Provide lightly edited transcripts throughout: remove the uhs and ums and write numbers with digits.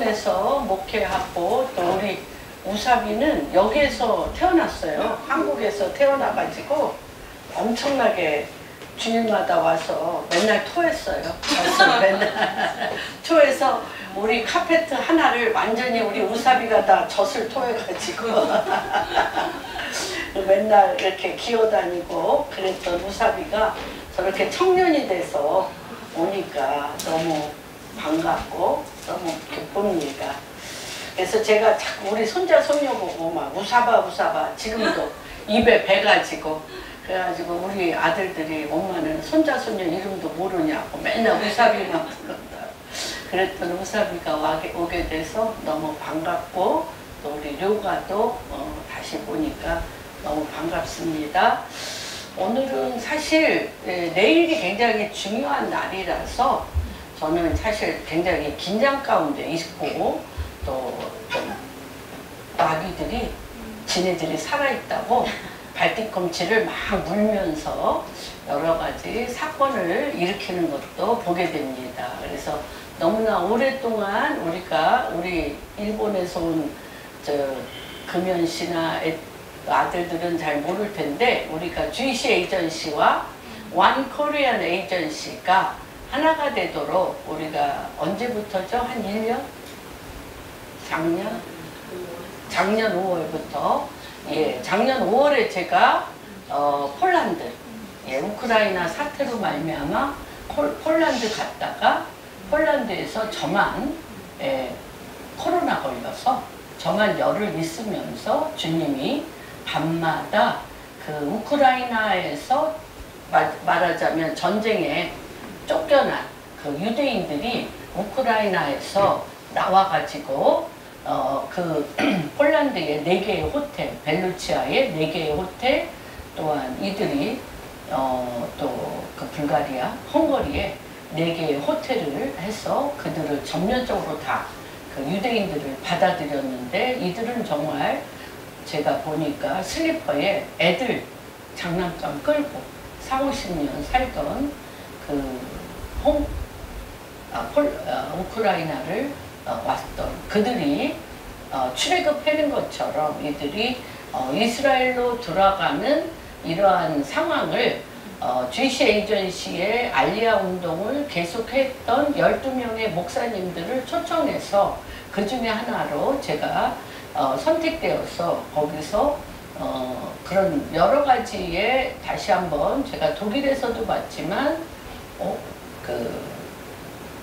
일본에서 목회하고 또 우리 우사비는 여기에서 태어났어요. 한국에서 태어나가지고 엄청나게 주일마다 와서 맨날 토했어요. 그래서 맨날 토해서 우리 카페트 하나를 완전히 우리 우사비가 다 젖을 토해가지고 맨날 이렇게 기어다니고 그랬던 우사비가 저렇게 청년이 돼서 오니까 너무 반갑고 너무 기쁩니다. 그래서 제가 자꾸 우리 손자 손녀 보고 막 우사바 우사바 지금도 입에 배가지고 그래가지고 우리 아들들이 엄마는 손자 손녀 이름도 모르냐고 맨날 우사비만 부른다. 그랬던 우사비가 오게 돼서 너무 반갑고 또 우리 료가도 다시 보니까 너무 반갑습니다. 오늘은 사실 내일이 굉장히 중요한 날이라서 저는 사실 굉장히 긴장 가운데 있고 또 아기들이 지네들이 살아있다고 발뒤꿈치를 막 물면서 여러 가지 사건을 일으키는 것도 보게 됩니다. 그래서 너무나 오랫동안 우리 일본에서 온 금연 씨나 아들들은 잘 모를 텐데 우리가 GC 에이전시와 원 코리안 에이전시가 하나가 되도록 우리가 언제부터죠? 한 1년? 작년 5월부터 작년 5월에 제가 폴란드 우크라이나 사태로 말미암아 폴란드 갔다가 폴란드에서 저만 코로나 걸려서 저만 열을 있으면서 주님이 밤마다 그 우크라이나에서 말하자면 전쟁에 쫓겨난 그 유대인들이 우크라이나에서 나와가지고 그 폴란드의 4개의 호텔, 벨루치아의 4개의 호텔 또한 이들이 또 그 불가리아, 헝가리에 4개의 호텔을 해서 그들을 전면적으로 다 그 유대인들을 받아들였는데 이들은 정말 제가 보니까 슬리퍼에 애들 장난감 끌고 40-50년 살던 그 우크라이나를 왔던 그들이 출애굽하는 것처럼 이들이 이스라엘로 돌아가는 이러한 상황을 GC 에이전시의 알리아 운동을 계속했던 12명의 목사님들을 초청해서 그 중에 하나로 제가 선택되어서 거기서 그런 여러 가지의 다시 한번 제가 독일에서도 봤지만 그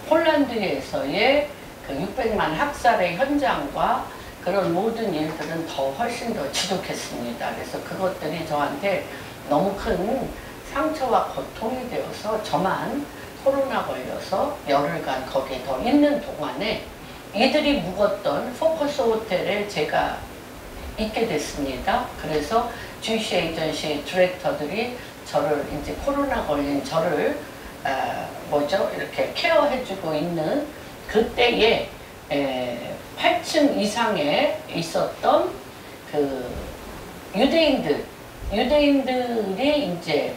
폴란드에서의 그 600만 학살의 현장과 그런 모든 일들은 훨씬 더 지독했습니다. 그래서 그것들이 저한테 너무 큰 상처와 고통이 되어서 저만 코로나 걸려서 열흘간 거기에 더 있는 동안에 이들이 묵었던 포커스 호텔에 제가 있게 됐습니다. 그래서 GC 에이전시 디렉터들이 저를 이제 코로나 걸린 저를 이렇게 케어해주고 있는 그때에 8층 이상에 있었던 그 유대인들이 이제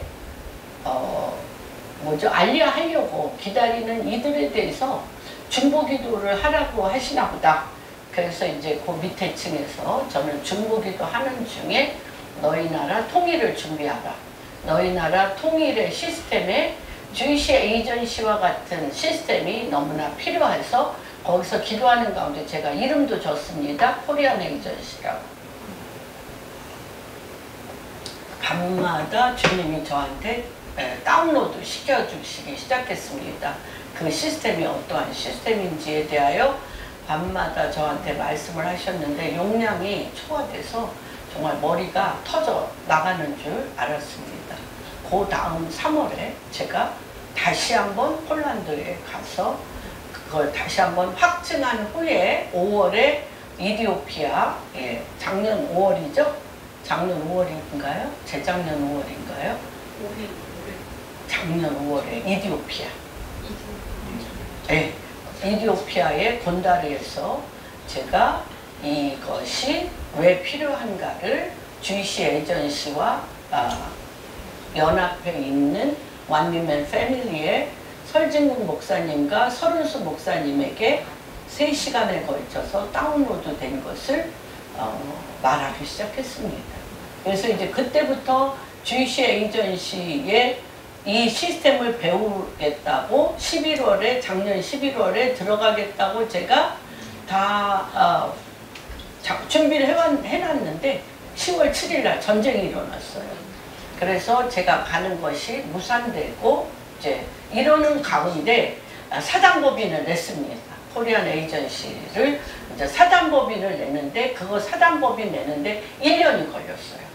알리아 하려고 기다리는 이들에 대해서 중보기도를 하라고 하시나 보다. 그래서 이제 그 밑에 층에서 저는 중보기도 하는 중에 너희 나라 통일을 준비하라. 너희 나라 통일의 시스템에 GC 에이전시와 같은 시스템이 너무나 필요해서 거기서 기도하는 가운데 제가 이름도 줬습니다. 코리안 에이전시라고. 밤마다 주님이 저한테 다운로드 시켜주시기 시작했습니다. 그 시스템이 어떠한 시스템인지에 대하여 밤마다 저한테 말씀을 하셨는데 용량이 초과돼서 정말 머리가 터져 나가는 줄 알았습니다. 그 다음 3월에 제가 다시 한번 폴란드에 가서 그걸 다시 한번 확증한 후에 5월에 이디오피아, 작년 5월이죠? 작년 5월인가요? 재작년 5월인가요? 작년 5월에 이디오피아. 네, 이디오피아의 곤다르에서 제가 이것이 왜 필요한가를 GC 에이전시와 연합해 있는 완미맨 패밀리의 설진국 목사님과 설은수 목사님에게 3시간에 걸쳐서 다운로드 된 것을 말하기 시작했습니다. 그래서 이제 그때부터 주이시 에이전시의 이 시스템을 배우겠다고 작년 11월에 들어가겠다고 제가 다 준비를 해놨는데 10월 7일 날 전쟁이 일어났어요. 그래서 제가 가는 것이 무산되고 이제 이러는 가운데 사단법인을 냈습니다. 코리안 에이전시를 이제 사단법인을 냈는데 그거 사단법인 내는데 1년이 걸렸어요.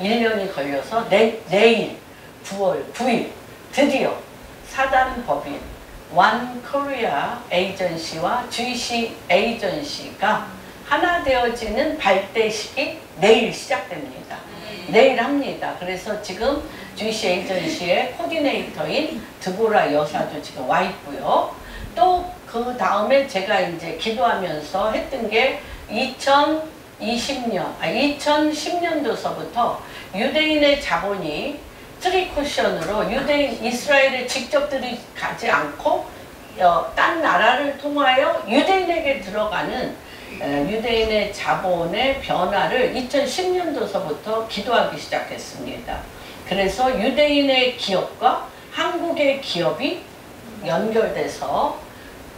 1년이 걸려서 내일 9월 9일 드디어 사단법인 원 코리아 에이전시와 주이시 에이전시가 하나 되어지는 발대식이 내일 시작됩니다. 내일 합니다. 그래서 지금 주이시 에이전시의 코디네이터인 드보라 여사도 지금 와 있고요. 또 그 다음에 제가 이제 기도하면서 했던 게 2010년도서부터 유대인의 자본이 트리쿠션으로 이스라엘에 직접 들이가지 않고 딴 나라를 통하여 유대인에게 들어가는 유대인의 자본의 변화를 2010년도서부터 기도하기 시작했습니다. 그래서 유대인의 기업과 한국의 기업이 연결돼서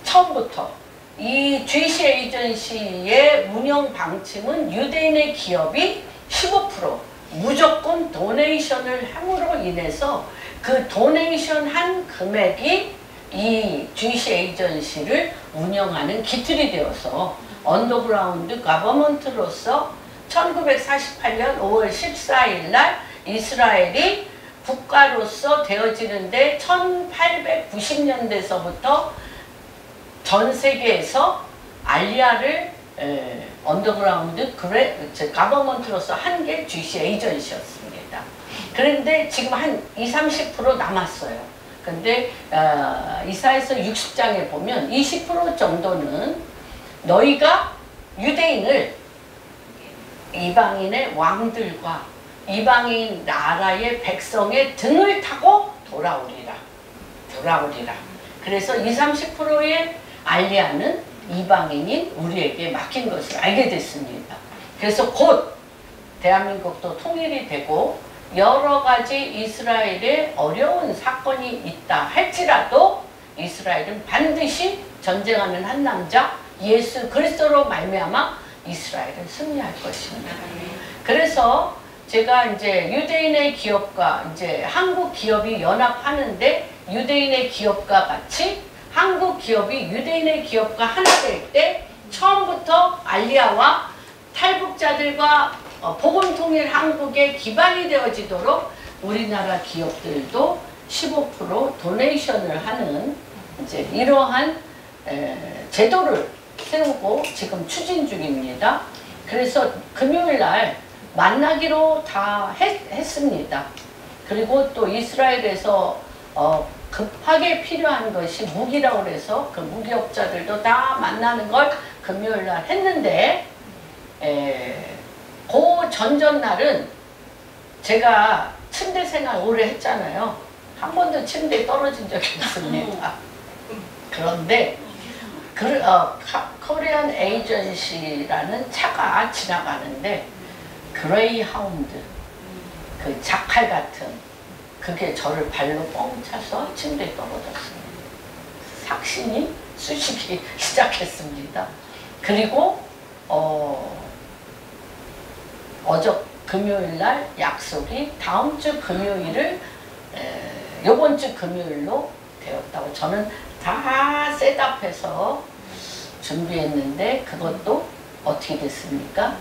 처음부터 이 주이시 에이전시의 운영 방침은 유대인의 기업이 15% 무조건 도네이션을 함으로 인해서 그 도네이션 한 금액이 이 주이시 에이전시를 운영하는 기틀이 되어서 언더그라운드 가버먼트로서 1948년 5월 14일 날 이스라엘이 국가로서 되어지는데 1890년대서부터 전 세계에서 알리아를 언더그라운드 가버먼트로서 한 게 주이시 에이전시였습니다. 그런데 지금 한 20-30% 남았어요. 근데 이사야서 60장에 보면 20% 정도는 너희가 유대인을 이방인의 왕들과 이방인 나라의 백성의 등을 타고 돌아오리라. 그래서 20-30%의 알리아는 이방인인 우리에게 맡긴 것을 알게 됐습니다. 그래서 곧 대한민국도 통일이 되고 여러 가지 이스라엘에 어려운 사건이 있다 할지라도 이스라엘은 반드시 전쟁하는 한 남자 예수 그리스도로 말미암아 이스라엘은 승리할 것입니다. 그래서 제가 이제 유대인의 기업과 이제 한국 기업이 연합하는데 유대인의 기업과 같이 한국 기업이 유대인의 기업과 하나 될 때 처음부터 알리아와 탈북자들과 복음통일 한국의 기반이 되어지도록 우리나라 기업들도 15% 도네이션을 하는 이제 이러한 제도를 세우고 지금 추진 중입니다. 그래서 금요일 날 만나기로 다 했습니다. 그리고 또 이스라엘에서 급하게 필요한 것이 무기라고 해서 그 무기업자들도 다 만나는 걸 금요일 날 했는데 그 전전날은 제가 침대 생활 오래 했잖아요. 한 번도 침대에 떨어진 적이 없습니다. 그런데 코리안 에이전시라는 차가 지나가는데 그레이하운드 그 자칼 같은 그게 저를 발로 뻥 차서 침대에 떨어졌습니다. 삭신이 쑤시기 시작했습니다. 그리고 금요일 날 약속이 다음 주 금요일을 요번 주 금요일로 되었다고 저는 다 셋업해서 준비했는데 그것도 어떻게 됐습니까?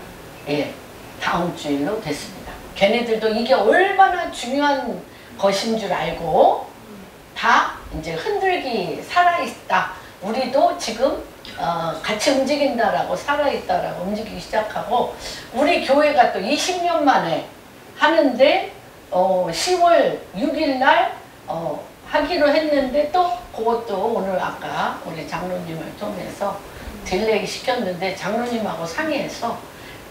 예, 다음 주일로 됐습니다. 걔네들도 이게 얼마나 중요한 것인 줄 알고 다 이제 흔들기 살아있다. 우리도 지금 같이 움직인다라고 살아있다라고 움직이기 시작하고 우리 교회가 또 20년 만에 하는데 10월 6일 날 하기로 했는데 또 그것도 오늘 아까 우리 장로님을 통해서 딜레이 시켰는데 장로님하고 상의해서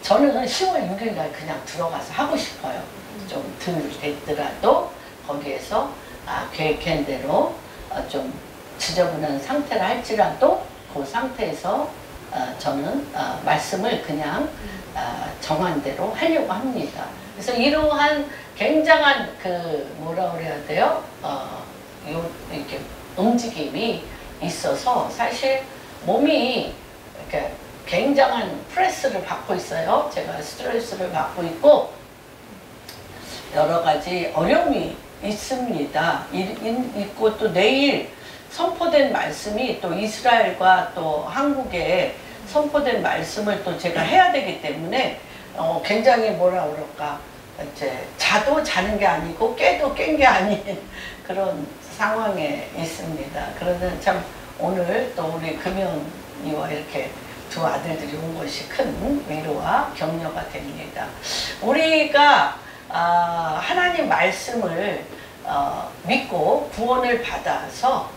저는 10월 6일 날 그냥 들어가서 하고 싶어요. 좀 덜 됐더라도 거기에서 계획한 대로 좀 지저분한 상태라 할지라도 그 상태에서 저는 말씀을 그냥 정한 대로 하려고 합니다. 그래서 이러한 굉장한 뭐라 그래야 돼요? 이렇게 움직임이 있어서 사실 몸이 이렇게 굉장한 프레스를 받고 있어요. 제가 스트레스를 받고 있고 여러 가지 어려움이 있습니다. 있고 또 내일 선포된 말씀이 또 이스라엘과 또 한국에 선포된 말씀을 또 제가 해야 되기 때문에 굉장히 뭐라 그럴까 이제 자도 자는 게 아니고 깨도 깬 게 아닌 그런 상황에 있습니다. 그러는 참 오늘 또 우리 금연이와 이렇게 두 아들들이 온 것이 큰 위로와 격려가 됩니다. 우리가 하나님 말씀을 믿고 구원을 받아서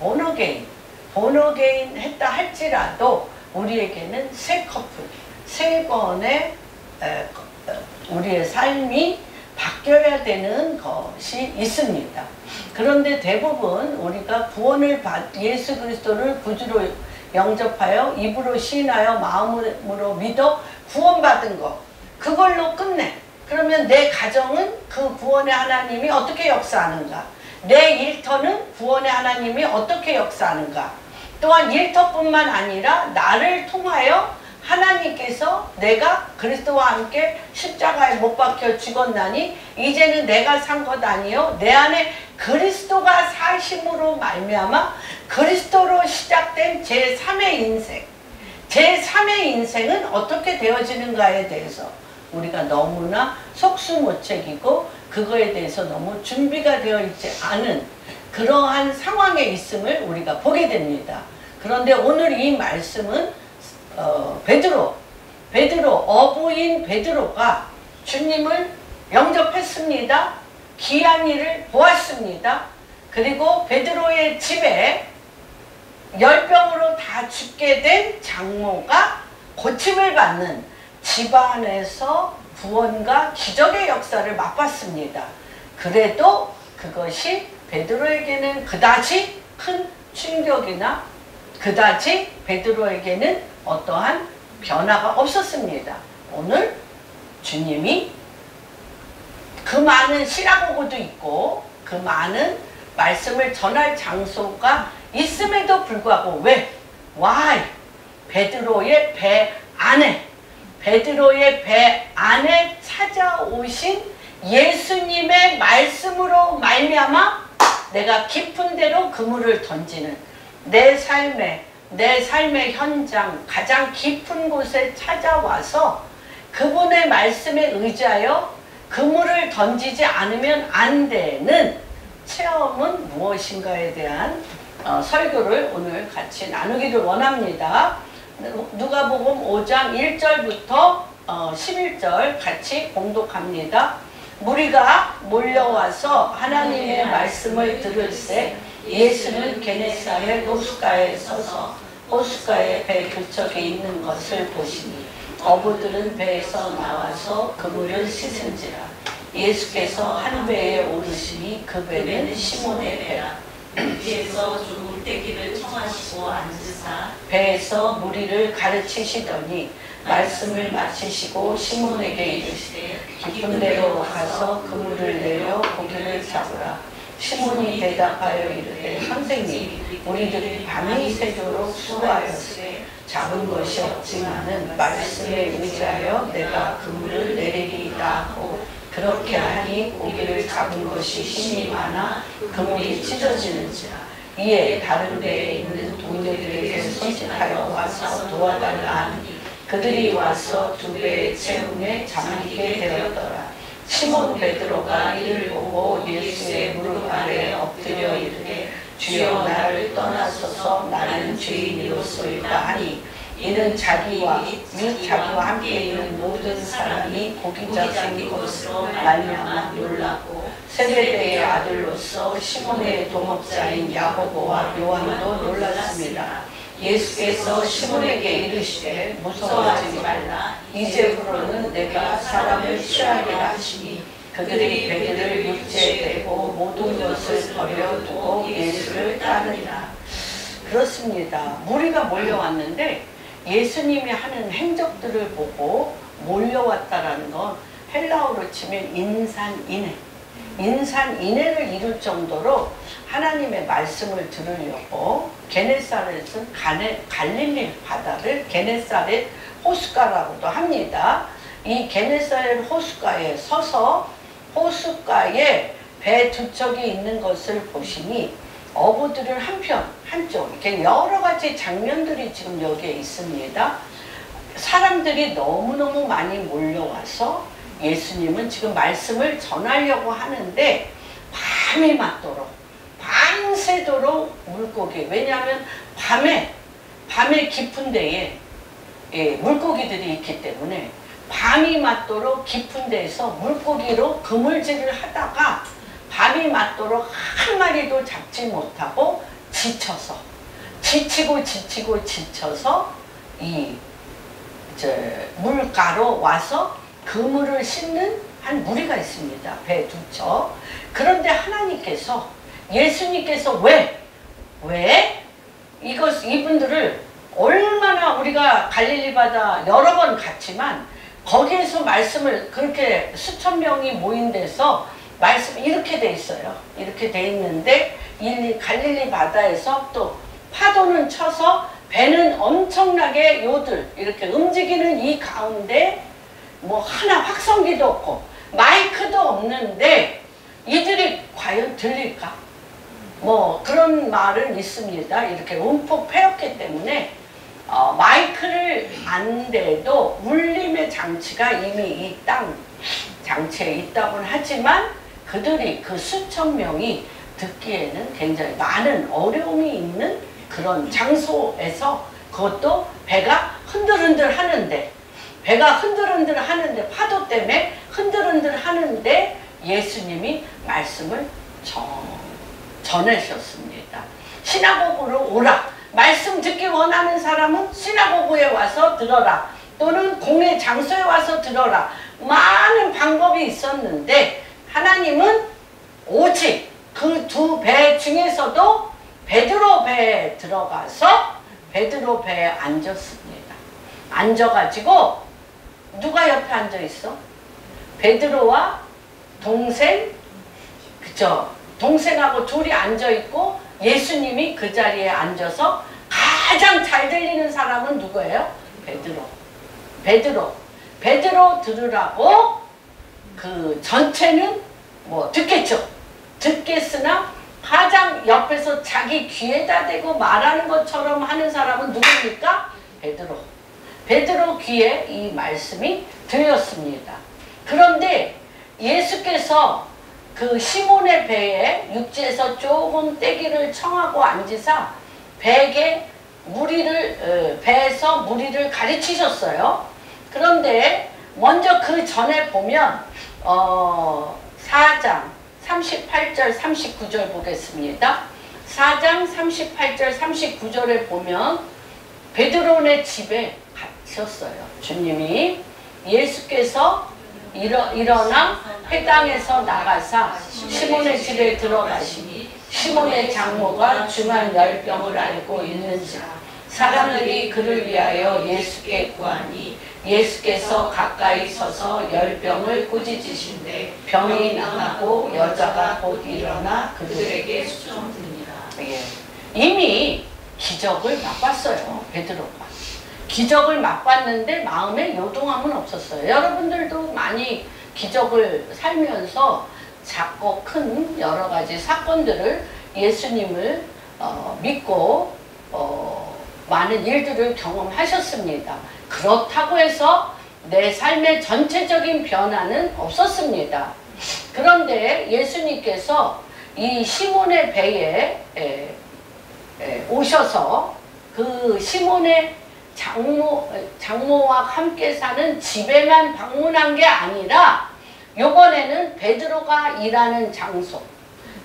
본어게인 했다 할지라도 우리에게는 새 커플, 새 번의 우리의 삶이 바뀌어야 되는 것이 있습니다. 그런데 대부분 우리가 구원을 예수 그리스도를 구주로 영접하여 입으로 시인하여 마음으로 믿어 구원받은 것 그걸로 끝내. 그러면 내 가정은 그 구원의 하나님이 어떻게 역사하는가? 내 일터는 구원의 하나님이 어떻게 역사하는가? 또한 일터뿐만 아니라 나를 통하여 하나님께서 내가 그리스도와 함께 십자가에 못 박혀 죽었나니 이제는 내가 산 것 아니요 내 안에 그리스도가 사심으로 말미암아 그리스도로 시작된 제3의 인생 제3의 인생은 어떻게 되어지는가에 대해서 우리가 너무나 속수무책이고 그거에 대해서 너무 준비가 되어 있지 않은 그러한 상황에 있음을 우리가 보게 됩니다. 그런데 오늘 이 말씀은 베드로 어부인 베드로가 주님을 영접했습니다. 귀한 일을 보았습니다. 그리고 베드로의 집에 열병으로 다 죽게 된 장모가 고침을 받는 집안에서 구원과 기적의 역사를 맛봤습니다. 그래도 그것이 베드로에게는 그다지 큰 충격이나 그다지 베드로에게는 어떠한 변화가 없었습니다. 오늘 주님이 그 많은 시라고도 있고 그 많은 말씀을 전할 장소가 있음에도 불구하고 왜? Why? 베드로의 배 안에 찾아오신 예수님의 말씀으로 말미암아 내가 깊은 데로 그물을 던지는 내 삶의 현장 가장 깊은 곳에 찾아와서 그분의 말씀에 의지하여 그물을 던지지 않으면 안 되는 체험은 무엇인가에 대한 설교를 오늘 같이 나누기를 원합니다. 누가복음 5장 1절부터 11절 같이 봉독합니다. 무리가 몰려와서 하나님의 말씀을 들을새 예수는 게네사렛 호숫가에 서서 호숫가에 배 교척에 있는 것을 보시니 어부들은 배에서 나와서 그물을 씻은지라. 예수께서 한 배에 오르시니 그 배는 시몬의 배라. 위에서 주 물대기를 청하시고 앉으사 배에서 무리를 가르치시더니 말씀을 마치시고 시몬에게 이르시되 깊은 데로 가서 그물을 내려 고기를 잡으라. 시몬이 대답하여 이르되 선생님 우리들이 밤이 새도록 수고하였으되 잡은 것이 없지만은 말씀에 의지하여 내가 그물을 내리리이다 하고 그렇게 하니 고기를 잡은 것이 힘이 많아 그물이 찢어지는지라. 이에 다른 데에 있는 동료들에게 소식하여 와서 도와달라 하니 그들이 와서 두 배의 채움에 잠기게 되었더라. 시몬 베드로가 이를 보고 예수의 무릎 아래 엎드려 이르되 주여 나를 떠나소서 나는 죄인이로소이다 하니 이는 자기와 함께 있는 모든 사람이 고기 잡힌 것으로 말미암아 놀랐고 세베대의 아들로서 시몬의 동업자인 야고보와 요한도 놀랐습니다. 예수께서 시몬에게 이르시되 무서워하지 말라. 이제부로는 내가 사람을 취하리라 하시니 그들이 배들을 육지에 대고 모든 것을 버려두고 예수를 따르니라. 그렇습니다. 무리가 몰려왔는데 예수님이 하는 행적들을 보고 몰려왔다라는 건 헬라어로 치면 인산인해. 인산인해를 이룰 정도로 하나님의 말씀을 들으려고 게네사렛은 갈릴리 바다를 게네사렛 호숫가라고도 합니다. 이 게네사렛 호숫가에 서서 호숫가에 배 두 척이 있는 것을 보시니 어부들은 한쪽 이렇게 여러 가지 장면들이 지금 여기에 있습니다. 사람들이 너무너무 많이 몰려와서 예수님은 지금 말씀을 전하려고 하는데 밤이 맞도록 밤새도록 물고기, 왜냐하면 밤에 깊은 데에 물고기들이 있기 때문에 밤이 맞도록 깊은 데에서 물고기로 그물질을 하다가 밤이 맞도록 한 마리도 잡지 못하고 지쳐서 지쳐서 이 물가로 와서 그물을 싣는 한 무리가 있습니다. 배 두 척. 그런데 하나님께서 예수님께서 왜 이분들을 얼마나 우리가 갈릴리 바다 여러 번 갔지만 거기에서 말씀을 그렇게 수천 명이 모인 데서 말씀이 이렇게 돼 있어요. 이렇게 돼 있는데 이 갈릴리 바다에서 또 파도는 쳐서 배는 엄청나게 이렇게 움직이는 이 가운데 뭐 하나 확성기도 없고 마이크도 없는데 이들이 과연 들릴까? 뭐 그런 말은 있습니다. 이렇게 움푹 패였기 때문에 마이크를 안 대도 울림의 장치가 이미 이 땅 장치에 있다고는 하지만 그들이 그 수천 명이 듣기에는 굉장히 많은 어려움이 있는 그런 장소에서 그것도 배가 흔들흔들 하는데 파도 때문에 흔들흔들 하는데 예수님이 말씀을 전하셨습니다. 시나고그로 오라. 말씀 듣기 원하는 사람은 시나고그에 와서 들어라. 또는 공회 장소에 와서 들어라. 많은 방법이 있었는데 하나님은 오직 그 두 배 중에서도 베드로 배에 들어가서 베드로 배에 앉았습니다. 앉아가지고 누가 옆에 앉아 있어? 베드로와 동생, 그죠? 동생하고 둘이 앉아 있고 예수님이 그 자리에 앉아서 가장 잘 들리는 사람은 누구예요? 베드로 들으라고 그 전체는 뭐 듣겠죠. 듣겠으나 가장 옆에서 자기 귀에다 대고 말하는 것처럼 하는 사람은 누굽니까? 베드로 귀에 이 말씀이 들렸습니다. 그런데 예수께서 그 시몬의 배에 육지에서 조금 떼기를 청하고 앉으사 배에서 무리를 가르치셨어요. 그런데 먼저 그 전에 보면 4장 38절 39절 보겠습니다. 4장 38절 39절에 보면 베드로네 집에 가셨어요. 주님이 예수께서 일어나 회당에서 나가사 시몬의 집에 들어가시니 시몬의 장모가 중한 열병을 앓고 있는지라 사람들이 그를 위하여 예수께 구하니 예수께서 가까이 서서 열병을 꾸짖으신데 병이 나가고 여자가 곧 일어나 그들에게 수종드니라. 예. 이미 기적을 맛봤어요. 베드로가. 기적을 맛봤는데 마음에 요동함은 없었어요. 여러분들도 많이 기적을 살면서 작고 큰 여러 가지 사건들을 예수님을 믿고 많은 일들을 경험하셨습니다. 그렇다고 해서 내 삶의 전체적인 변화는 없었습니다. 그런데 예수님께서 이 시몬의 배에 오셔서 그 시몬의 장모와 함께 사는 집에만 방문한 게 아니라 요번에는 베드로가 일하는 장소,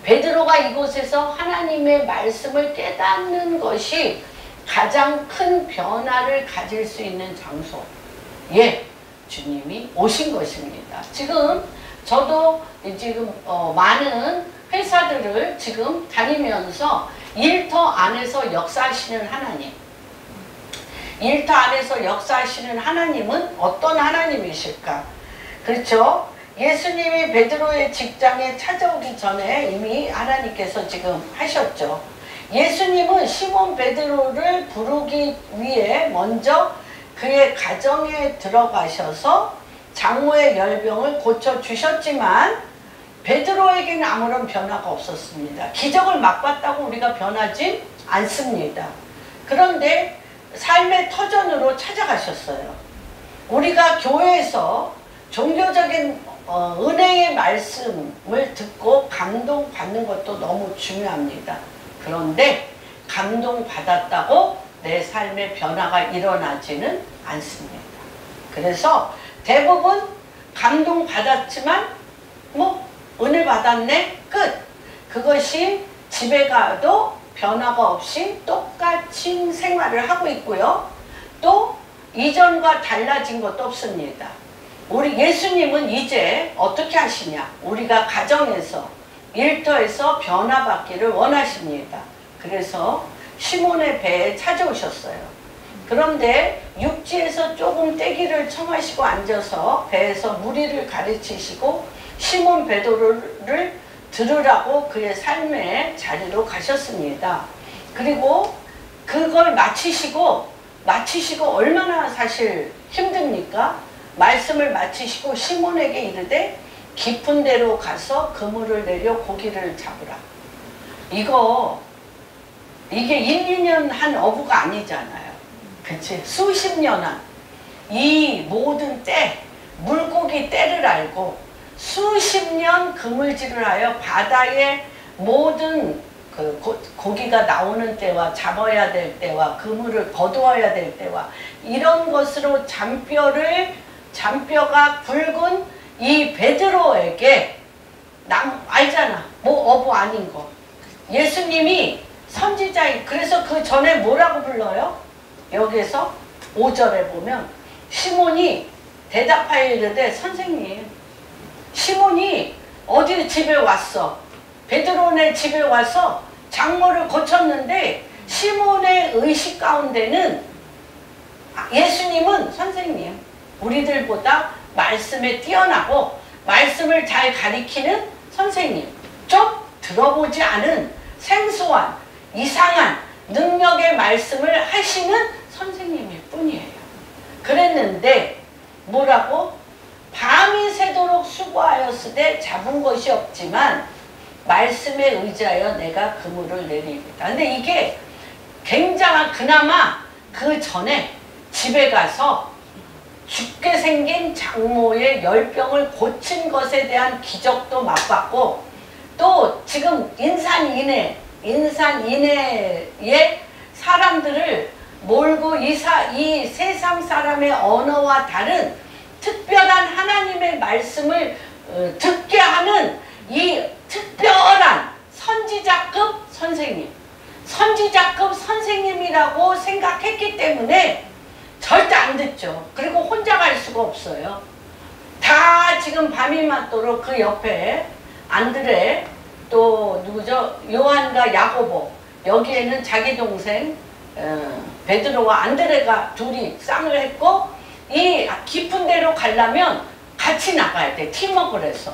베드로가 이곳에서 하나님의 말씀을 깨닫는 것이 가장 큰 변화를 가질 수 있는 장소에 주님이 오신 것입니다. 지금 저도 많은 회사들을 지금 다니면서 일터 안에서 역사하시는 하나님, 일터 안에서 역사하시는 하나님은 어떤 하나님이실까? 그렇죠? 예수님이 베드로의 직장에 찾아오기 전에 이미 하나님께서 지금 하셨죠. 예수님은 시몬 베드로를 부르기 위해 먼저 그의 가정에 들어가셔서 장모의 열병을 고쳐주셨지만 베드로에게는 아무런 변화가 없었습니다. 기적을 맛봤다고 우리가 변하지 않습니다. 그런데 삶의 터전으로 찾아가셨어요. 우리가 교회에서 종교적인 은혜의 말씀을 듣고 감동받는 것도 너무 중요합니다. 그런데 감동받았다고 내 삶의 변화가 일어나지는 않습니다. 그래서 대부분 감동받았지만 뭐 은혜 받았네 끝. 그것이 집에 가도 변화가 없이 똑같이 생활을 하고 있고요. 또 이전과 달라진 것도 없습니다. 우리 예수님은 이제 어떻게 하시냐? 우리가 가정에서 일터에서 변화받기를 원하십니다. 그래서 시몬의 배에 찾아오셨어요. 그런데 육지에서 조금 떼기를 청하시고 앉아서 배에서 무리를 가르치시고 시몬 베드로를 들으라고 그의 삶의 자리로 가셨습니다. 그리고 그걸 마치시고 얼마나 사실 힘듭니까? 말씀을 마치시고 시몬에게 이르되 깊은 데로 가서 그물을 내려 고기를 잡으라. 이게 1, 2년 한 어부가 아니잖아요. 그치? 수십 년 한 이 모든 물고기 떼를 알고 수십 년 그물질을 하여 바다의 모든 고기가 나오는 때와 잡아야 될 때와 그물을 거두어야 될 때와 이런 것으로 잔뼈가 굵은 이 베드로에게 알잖아. 뭐 어부 아닌 거. 예수님이 선지자인, 그래서 그 전에 뭐라고 불러요? 여기에서 5절에 보면 시몬이 대답하여 이르되 선생님, 시몬이 어디 집에 왔어? 베드로네 집에 와서 장모를 고쳤는데 시몬의 의식 가운데는 예수님은 선생님, 우리들보다 말씀에 뛰어나고 말씀을 잘 가리키는 선생님, 좀 들어보지 않은 생소한 이상한 능력의 말씀을 하시는 선생님일 뿐이에요. 그랬는데 뭐라고? 밤이 새도록 수고하였으되 잡은 것이 없지만 말씀에 의지하여 내가 그물을 내리이다. 근데 이게 굉장한, 그나마 그 전에 집에 가서 죽게 생긴 장모의 열병을 고친 것에 대한 기적도 맛봤고, 또 지금 인산 이내에 사람들을 몰고 이 세상 사람의 언어와 다른 특별한 하나님의 말씀을 듣게 하는 이 특별한 선지자급 선생님이라고 생각했기 때문에 절대 안 듣죠. 그리고 혼자 갈 수가 없어요. 다 지금 밤이 맞도록 그 옆에 안드레, 또 누구죠? 요한과 야고보, 여기에는 자기 동생 베드로와 안드레가 둘이 쌍을 했고, 이 깊은 데로 가려면 같이 나가야 돼. 팀워크를 해서.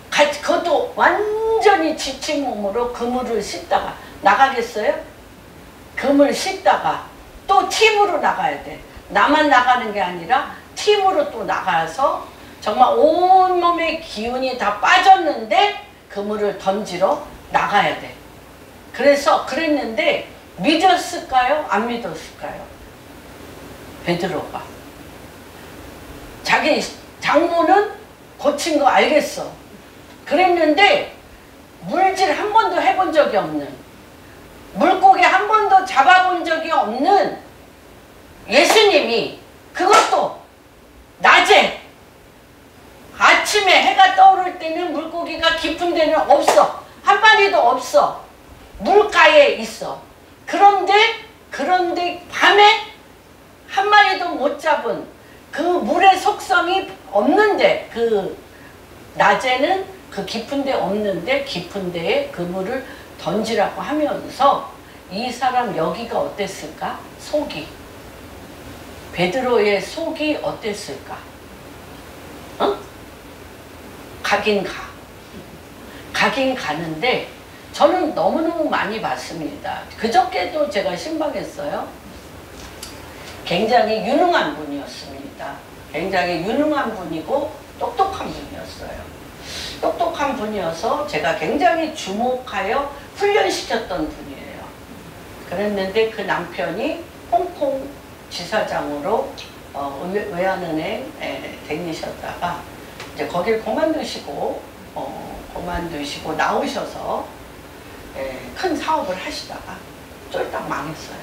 그것도 완전히 지친 몸으로 그물을 씻다가 나가겠어요? 그물 씻다가 또 팀으로 나가야 돼. 나만 나가는 게 아니라 팀으로 또 나가서 정말 온몸의 기운이 다 빠졌는데 그물을 던지러 나가야 돼. 그랬는데 믿었을까요? 안 믿었을까요? 베드로가. 자기 장모는 고친 거 알겠어. 그랬는데 물질 한 번도 해본 적이 없는, 물고기 한 번도 잡아본 적이 없는 예수님이, 그것도 낮에, 아침에 해가 떠오를 때는 물고기가 깊은 데는 없어. 한 마리도 없어. 물가에 있어. 그런데 밤에 한 마리도 못 잡은 그 물의 속성이 없는데, 그 낮에는 그 깊은 데 없는데 깊은 데에 그물을 던지라고 하면서 이 사람 여기가 어땠을까? 속이. 베드로의 속이 어땠을까? 어? 가긴 가. 가긴 가는데 저는 너무너무 많이 봤습니다. 그저께도 제가 신방했어요. 굉장히 유능한 분이었습니다. 굉장히 유능한 분이고 똑똑한 분이었어요. 똑똑한 분이어서 제가 굉장히 주목하여 훈련시켰던 분이에요. 그랬는데 그 남편이 홍콩 지사장으로 외환은행에 다니셨다가 이제 거길 그만두시고 나오셔서 큰 사업을 하시다가 쫄딱 망했어요.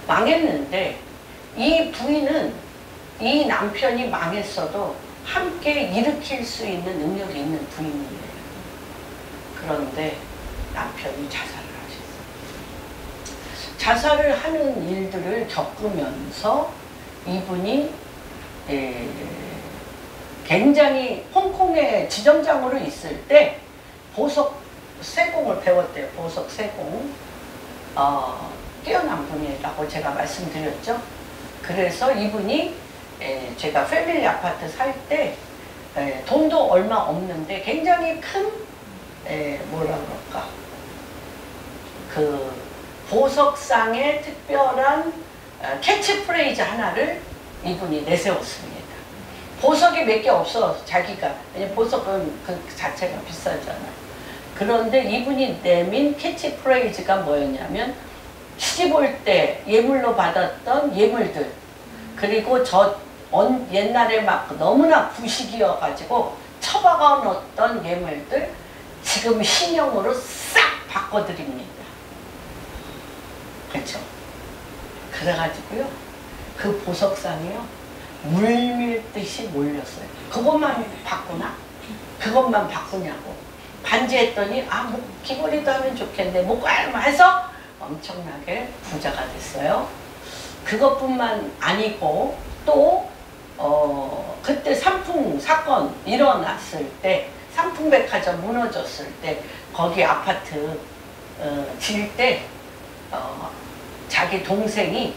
망했는데 이 부인은 이 남편이 망했어도 함께 일으킬 수 있는 능력이 있는 부인이에요. 그런데 남편이 자살을 하셨어요. 자살을 하는 일들을 겪으면서 이분이 굉장히 홍콩의 지점장으로 있을 때 보석 세공을 배웠대요. 보석 세공. 뛰어난 분이라고 제가 말씀드렸죠. 그래서 이분이 제가 패밀리 아파트 살 때 돈도 얼마 없는데 굉장히 큰 뭐라 그럴까 그 보석상의 특별한 캐치프레이즈 하나를 이분이 내세웠습니다. 보석이 몇 개 없어 자기가. 왜냐면 보석은 그 자체가 비싸잖아. 그런데 이분이 내민 캐치프레이즈가 뭐였냐면 시집 올 때 예물로 받았던 예물들, 그리고 옛날에 막 너무나 부식이어 가지고 처박아 놓았던 예물들 지금 신형으로 싹 바꿔드립니다. 그렇죠? 그래가지고요 그 보석상이요 물밀듯이 몰렸어요. 그것만 바꾸나? 그것만 바꾸냐고 반지했더니 뭐 귀걸이도 하면 좋겠네, 목걸이만 해서 엄청나게 부자가 됐어요. 그것뿐만 아니고 또 그때 상풍 사건 일어났을 때, 상풍백화점 무너졌을 때 거기 아파트 질 때 자기 동생이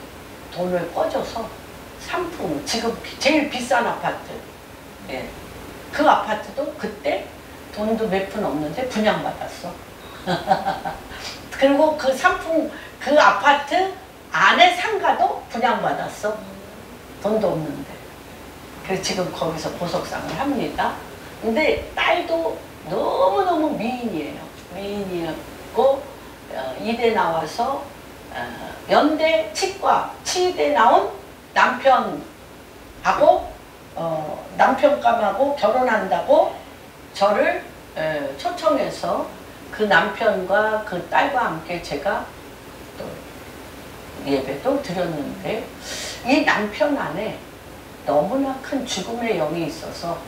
돈을 꿔줘서 상풍, 지금 제일 비싼 아파트, 그 아파트도 그때 돈도 몇 푼 없는데 분양받았어. 그리고 그 상품, 그 아파트 안에 상가도 분양받았어. 돈도 없는데. 그래서 지금 거기서 보석상을 합니다. 근데 딸도 너무너무 미인이에요. 미인이었고 이대 나와서 연대 치과, 치대 나온 남편하고 남편감하고 결혼한다고 저를 초청해서 그 남편과 그 딸과 함께 제가 또 예배도 드렸는데 이 남편 안에 너무나 큰 죽음의 영이 있어서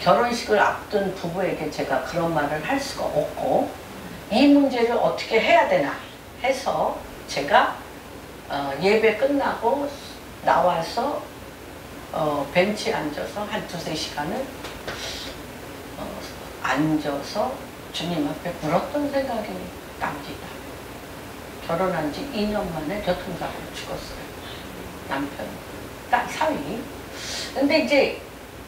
결혼식을 앞둔 부부에게 제가 그런 말을 할 수가 없고 이 문제를 어떻게 해야 되나 해서 제가 예배 끝나고 나와서 벤치에 앉아서 한 2~3시간을 앉아서 주님 앞에 울었던 생각이 납니다. 결혼한 지 2년 만에 교통사고로 죽었어요. 남편, 딸 사위. 근데 이제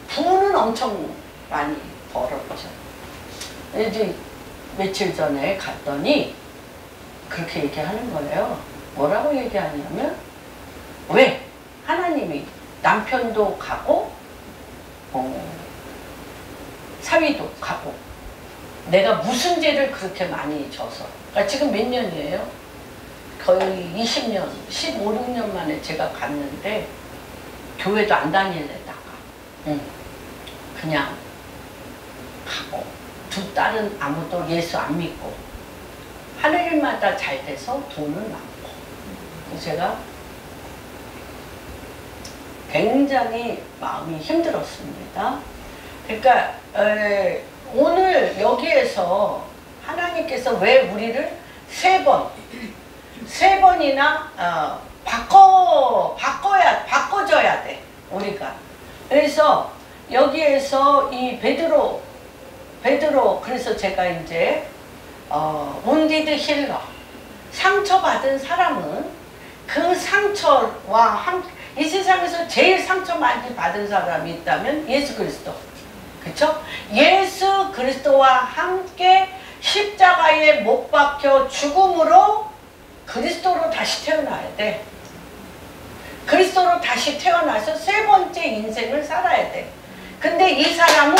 부는 엄청 많이 벌었죠. 이제 며칠 전에 갔더니 그렇게 얘기하는 거예요. 뭐라고 얘기하냐면 왜 하나님이 남편도 가고 사위도 가고 내가 무슨 죄를 그렇게 많이 져서, 그러니까 지금 몇 년이에요? 거의 20년, 15~16년 만에 제가 갔는데 교회도 안 다니려다가 그냥 가고 두 딸은 아무도 예수 안 믿고 하는 일마다 잘 돼서 돈은 많고. 그래서 제가 굉장히 마음이 힘들었습니다. 그러니까 오늘 여기에서 하나님께서 왜 우리를 세 번이나 바꿔줘야 돼 우리가. 그래서 여기에서 이 베드로 베드로, 그래서 제가 이제 운디드 힐러, 상처받은 사람은 그 상처와 이 세상에서 제일 상처 많이 받은 사람이 있다면 예수 그리스도. 그쵸? 예수 그리스도와 함께 십자가에 못 박혀 죽음으로 그리스도로 다시 태어나야 돼. 그리스도로 다시 태어나서 세 번째 인생을 살아야 돼. 근데 이 사람은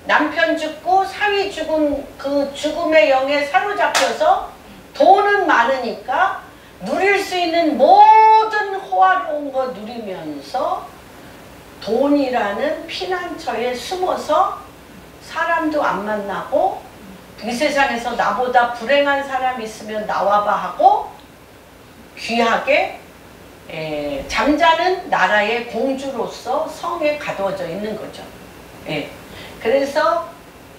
남편 죽고 사위 죽은 그 죽음의 영에 사로잡혀서 돈은 많으니까 누릴 수 있는 모든 호화로운 거 누리면서 돈이라는 피난처에 숨어서 사람도 안 만나고 이 세상에서 나보다 불행한 사람 있으면 나와봐 하고 귀하게 잠자는 나라의 공주로서 성에 가두어져 있는 거죠. 예. 그래서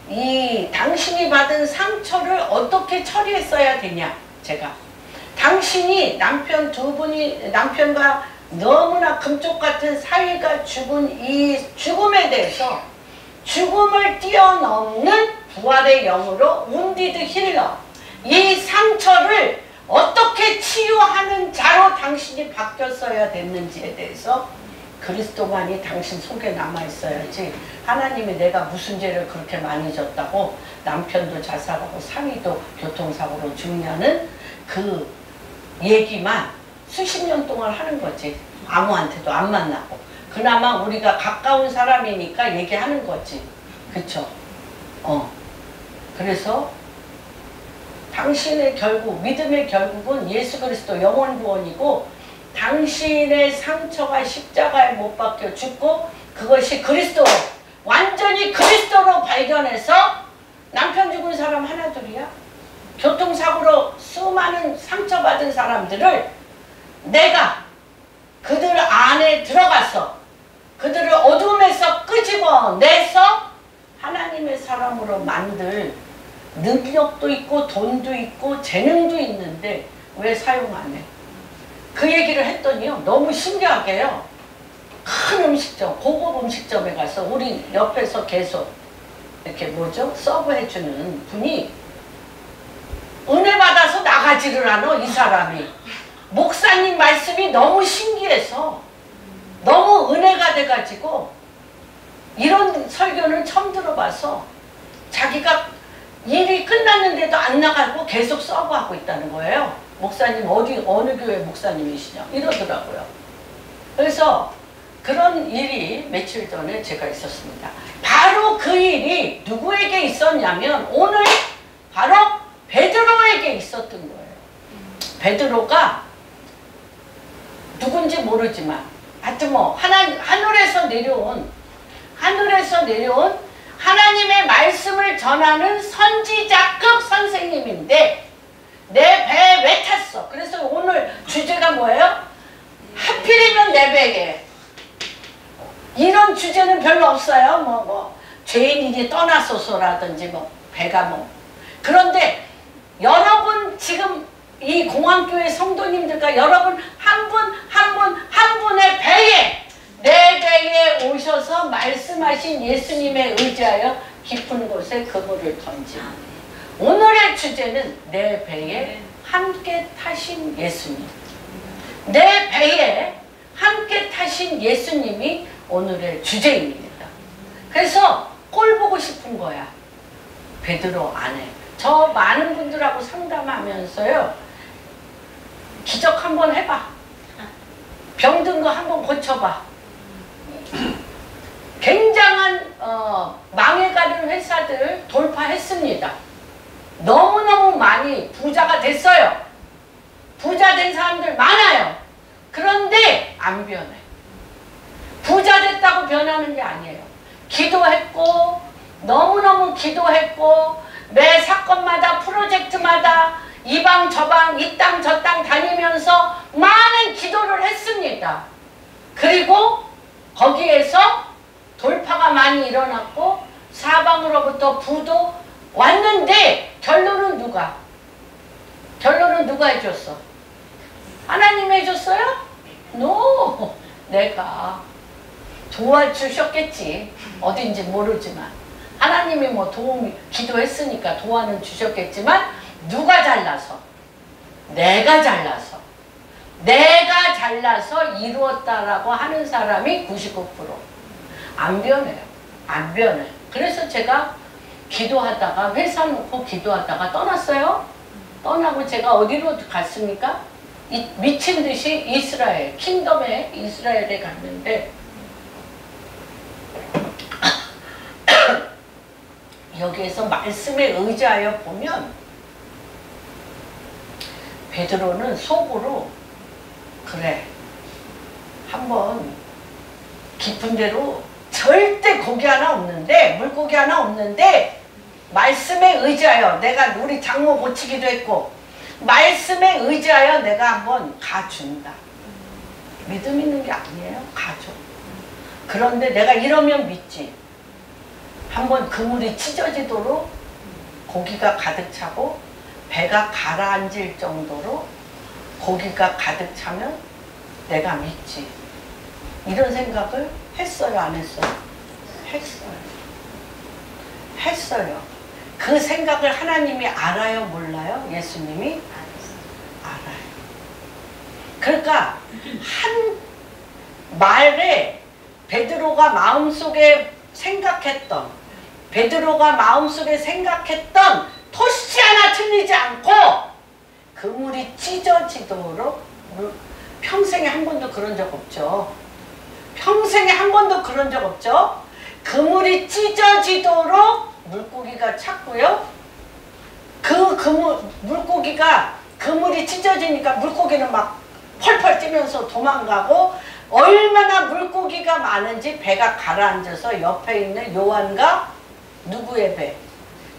이 당신이 받은 상처를 어떻게 처리했어야 되냐, 제가. 당신이 남편과 너무나 금쪽 같은 사위가 죽은 이 죽음에 대해서 죽음을 뛰어넘는 부활의 영으로 운디드 힐러, 이 상처를 어떻게 치유하는 자로 당신이 바뀌었어야 됐는지에 대해서 그리스도만이 당신 속에 남아있어야지, 하나님이 내가 무슨 죄를 그렇게 많이 졌다고 남편도 자살하고 사위도 교통사고로 죽냐는 그 얘기만 수십 년 동안 하는 거지. 아무한테도 안 만나고. 그나마 우리가 가까운 사람이니까 얘기하는 거지. 그쵸? 그래서 당신의 결국, 믿음의 결국은 예수 그리스도 영원 구원이고, 당신의 상처가 십자가에 못 박혀 죽고 그것이 그리스도, 완전히 그리스도로 발견해서 남편 죽은 사람 하나둘이야. 교통사고로 수많은 상처받은 사람들을 내가 그들 안에 들어가서 그들을 어둠에서 끄집어내서 하나님의 사람으로 만들 능력도 있고 돈도 있고 재능도 있는데 왜 사용 안 해? 그 얘기를 했더니요, 너무 신기하게요, 큰 음식점, 고급 음식점에 가서 우리 옆에서 계속 이렇게 뭐죠? 서브 해주는 분이 은혜 받아서 나가지를 않아, 이 사람이. 목사님 말씀이 너무 신기해서 너무 은혜가 돼가지고 이런 설교는 처음 들어봐서 자기가 일이 끝났는데도 안 나가고 계속 서브하고 있다는 거예요. 목사님 어느 교회 목사님이시냐 이러더라고요. 그래서 그런 일이 며칠 전에 제가 있었습니다. 바로 그 일이 누구에게 있었냐면 오늘 바로 베드로에게 있었던 거예요. 베드로가 누군지 모르지만 하여튼 뭐 하늘에서 내려온 하나님의 말씀을 전하는 선지자급 선생님인데 내 배에 왜 탔어? 그래서 오늘 주제가 뭐예요? 하필이면 내 배에. 이런 주제는 별로 없어요. 뭐 죄인이 떠나소서라든지 뭐 배가 뭐. 그런데 여러분 지금 이 공항교회 성도님들과 여러분 한 분의 배에, 내 배에 오셔서 말씀하신 예수님에 의지하여 깊은 곳에 그물을 던지는. 오늘의 주제는 내 배에 함께 타신 예수님. 내 배에 함께 타신 예수님이 오늘의 주제입니다. 그래서 꼴 보고 싶은 거야. 베드로 안에. 저 많은 분들하고 상담하면서요, 기적 한번 해봐. 병든 거 한번 고쳐봐. 굉장한 망해가는 회사들 돌파했습니다. 너무너무 많이 부자가 됐어요. 부자 된 사람들 많아요. 그런데 안 변해. 부자 됐다고 변하는 게 아니에요. 기도했고, 너무너무 기도했고, 매 사건마다 프로젝트마다 이 방 저 방 이 땅 저 땅 다니면서 많은 기도를 했습니다. 그리고 거기에서 돌파가 많이 일어났고 사방으로부터 부도 왔는데 결론은 누가 해줬어? 하나님 해줬어요? No! 내가 도와주셨겠지. 어딘지 모르지만 하나님이 뭐 기도했으니까 도와는 주셨겠지만 누가 잘나서? 내가 잘나서 이루었다라고 하는 사람이 99%. 안 변해요. 안 변해. 그래서 제가 기도하다가 회사 놓고 기도하다가 떠났어요. 떠나고 제가 어디로 갔습니까? 미친 듯이 이스라엘, 킹덤에 이스라엘에 갔는데 여기에서 말씀에 의지하여 보면 베드로는 속으로 그래 한번 깊은 데로 절대 고기 하나 없는데 물고기 하나 없는데 말씀에 의지하여 내가 우리 장모 고치기도 했고 말씀에 의지하여 내가 한번 가준다. 믿음 있는 게 아니에요. 가줘. 그런데 내가 이러면 믿지. 한번 그물이 찢어지도록 고기가 가득 차고 배가 가라앉을 정도로 고기가 가득 차면 내가 믿지. 이런 생각을 했어요? 안 했어요? 했어요. 했어요. 그 생각을 하나님이 알아요? 몰라요? 예수님이? 알아요. 그러니까 한 말에 베드로가 마음속에 생각했던 토시 하나 틀리지 않고 그물이 찢어지도록 평생에 한 번도 그런 적 없죠. 평생에 한 번도 그런 적 없죠. 그물이 찢어지도록 물고기가 찾고요. 그물이 찢어지니까 물고기는 막 펄펄 뛰면서 도망가고 얼마나 물고기가 많은지 배가 가라앉아서 옆에 있는 요한과 누구의 배?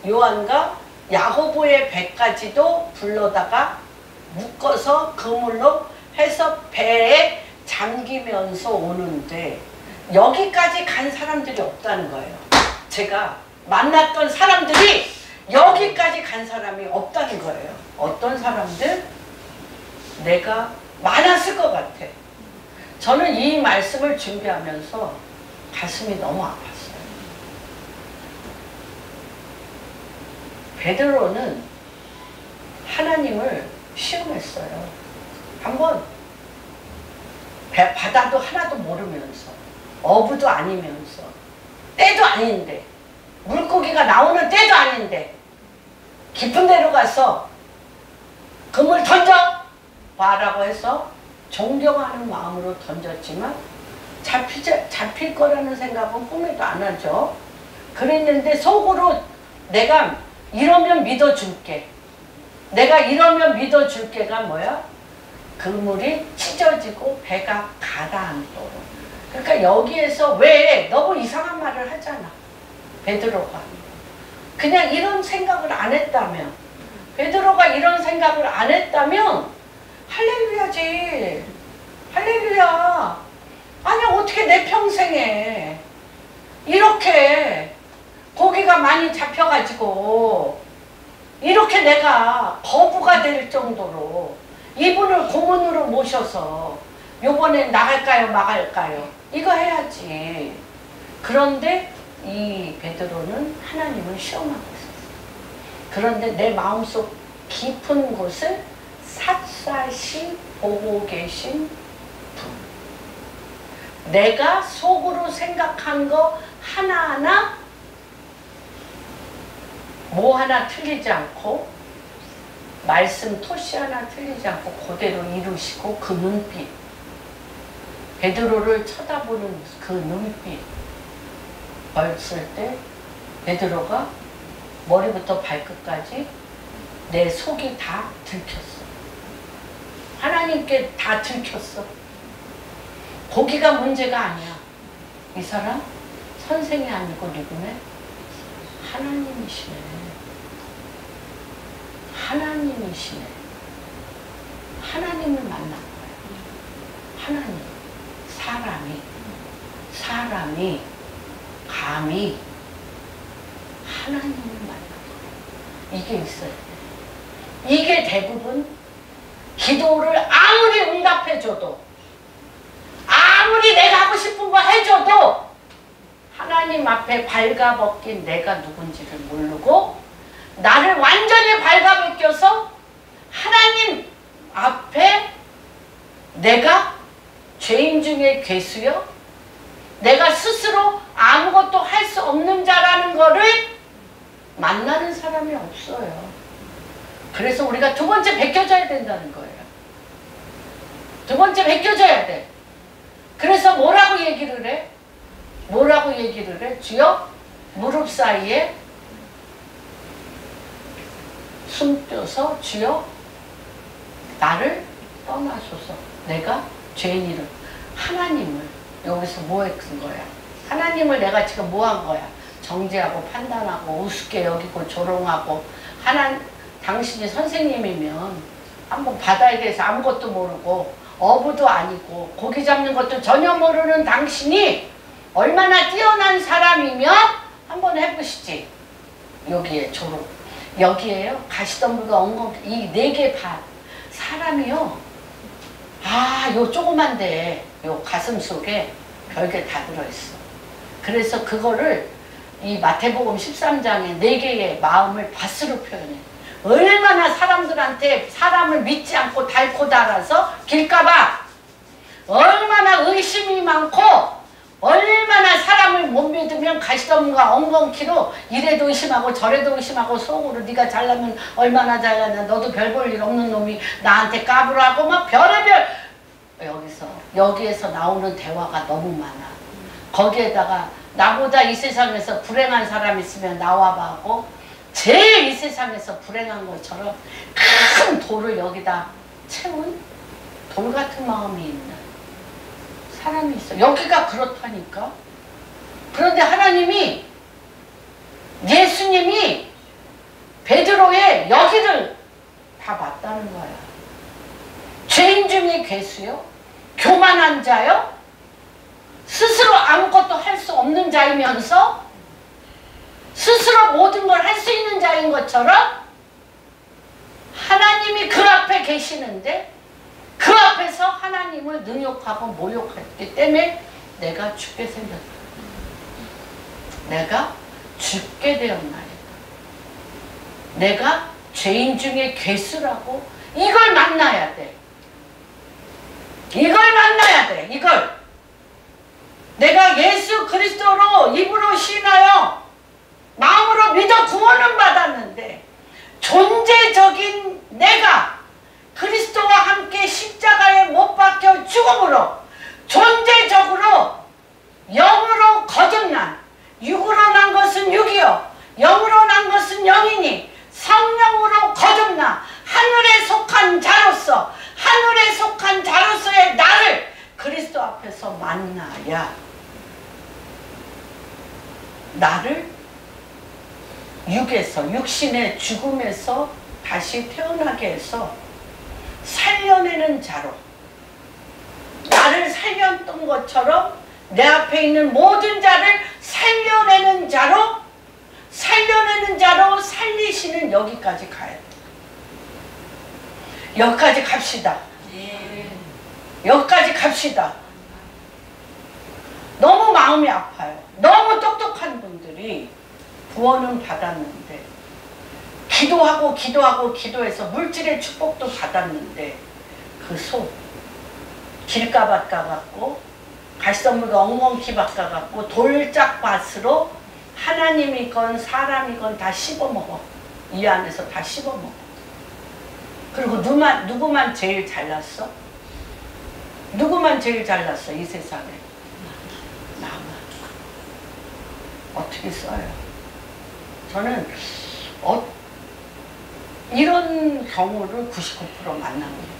요한과 야고보의 배까지도 불러다가 묶어서 그물로 해서 배에 잠기면서 오는데 여기까지 간 사람들이 없다는 거예요. 제가 만났던 사람들이 여기까지 간 사람이 없다는 거예요. 어떤 사람들? 내가 많았을 것 같아. 저는 이 말씀을 준비하면서 가슴이 너무 아팠어요. 베드로는 하나님을 시험했어요. 한번 바다도 하나도 모르면서 어부도 아니면서 때도 아닌데 물고기가 나오는 때도 아닌데 깊은 데로 가서 그물 던져 봐라고 해서 존경하는 마음으로 던졌지만 잡힐 거라는 생각은 꿈에도 안 하죠. 그랬는데 속으로 내가 이러면 믿어줄게. 내가 이러면 믿어줄게가 뭐야? 그물이 찢어지고 배가 가라앉도록. 그러니까 여기에서 왜 너무 이상한 말을 하잖아. 베드로가. 그냥 이런 생각을 안 했다면, 베드로가 이런 생각을 안 했다면 할렐루야지. 할렐루야. 아니 어떻게 내 평생에 이렇게 고기가 많이 잡혀가지고 이렇게 내가 거부가 될 정도로 이분을 고문으로 모셔서 요번엔 나갈까요 말까요 이거 해야지. 그런데 이 베드로는 하나님을 시험하고 있었어요. 그런데 내 마음속 깊은 곳을 샅샅이 보고 계신 분. 내가 속으로 생각한 거 하나하나 뭐 하나 틀리지 않고 말씀 토시 하나 틀리지 않고 그대로 이루시고 그 눈빛, 베드로를 쳐다보는 그 눈빛 봤을 때 베드로가 머리부터 발끝까지 내 속이 다 들켰어. 하나님께 다 들켰어. 고기가 문제가 아니야. 이 사람 선생이 아니고 누구네? 하나님이시네. 하나님이시네. 하나님을 만난 거예요. 하나님. 사람이 감히 하나님을 만난 거예요. 이게 있어야 돼. 이게 대부분 기도를 아무리 응답해줘도 아무리 내가 하고 싶은 거 해줘도 하나님 하나님 앞에 발가벗긴 내가 누군지를 모르고 나를 완전히 발가벗겨서 하나님 앞에 내가 죄인 중에 괴수요? 내가 스스로 아무것도 할 수 없는 자라는 거를 만나는 사람이 없어요. 그래서 우리가 두 번째 베껴져야 된다는 거예요. 두 번째 베껴져야 돼. 그래서 뭐라고 얘기를 해? 뭐라고 얘기를 해? 주여 무릎 사이에 숨겨서 주여 나를 떠나소서. 내가 죄인이를 하나님을 여기서 뭐 했은 거야? 하나님을 내가 지금 뭐 한 거야? 정죄하고 판단하고 우습게 여기고 조롱하고 당신이 선생님이면 한번 바다에 대해서 아무것도 모르고 어부도 아니고 고기 잡는 것도 전혀 모르는 당신이 얼마나 뛰어난 사람이면 한번 해보시지. 여기에 조롱 여기에요 가시덤불과 엉겅 이 4개 밭 사람이요 요 조그만데 요 가슴 속에 별게 다 들어있어. 그래서 그거를 이 마태복음 13장에 4개의 마음을 밭으로 표현해. 얼마나 사람들한테 사람을 믿지 않고 닳고 달아서 길까봐 얼마나 의심이 많고 얼마나 사람을 못 믿으면 가시덤불과 엉겅퀴로 이래도 의심하고 저래도 의심하고 속으로 네가 잘나면 얼마나 잘나냐 너도 별 볼 일 없는 놈이 나한테 까불하고 막 별의별 여기에서 나오는 대화가 너무 많아. 거기에다가 나보다 이 세상에서 불행한 사람 있으면 나와봐 하고 제일 이 세상에서 불행한 것처럼 큰 돌을 여기다 채운 돌 같은 마음이 있는 사람이 있어. 여기가 그렇다니까. 그런데 하나님이 예수님이 베드로의 여기를 다 맞다는 거야. 죄인 중에 괴수요? 교만한 자요? 스스로 아무것도 할 수 없는 자이면서 스스로 모든 걸 할 수 있는 자인 것처럼 하나님이 그 앞에 계시는데 그 앞에서 하나님을 능욕하고 모욕했기 때문에 내가 죽게 생겼다. 내가 죽게 되었나이다. 내가 죄인 중에 괴수라고 이걸 만나야 돼. 이걸 만나야 돼. 이걸. 내가 예수 그리스도로 입으로 신하여 마음으로 믿어 구원을 받았는데 존재적인 내가 그리스도와 함께 십자가에 못 박혀 죽음으로 존재적으로 영으로 거듭난 육으로 난 것은 육이요 영으로 난 것은 영이니 성령으로 거듭나 하늘에 속한 자로서 하늘에 속한 자로서의 나를 그리스도 앞에서 만나야 나를 육에서 육신의 죽음에서 다시 태어나게 해서 살려내는 자로 나를 살렸던 것처럼 내 앞에 있는 모든 자를 살려내는 자로 살리시는 여기까지 가야 돼. 여기까지 갑시다. 여기까지 갑시다. 너무 마음이 아파요. 너무 똑똑한 분들이 구원은 받았는데 기도해서 물질의 축복도 받았는데 그 속 길가밭 가갖고 가시덤불과 엉겅퀴 밭 가갖고 돌짝밭으로 하나님이건 사람이건 다 씹어먹어. 이 안에서 다 씹어먹어. 그리고 누구만 제일 잘났어? 누구만 제일 잘났어 이 세상에? 나만. 어떻게 써요? 저는 이런 경우를 99% 만납니다.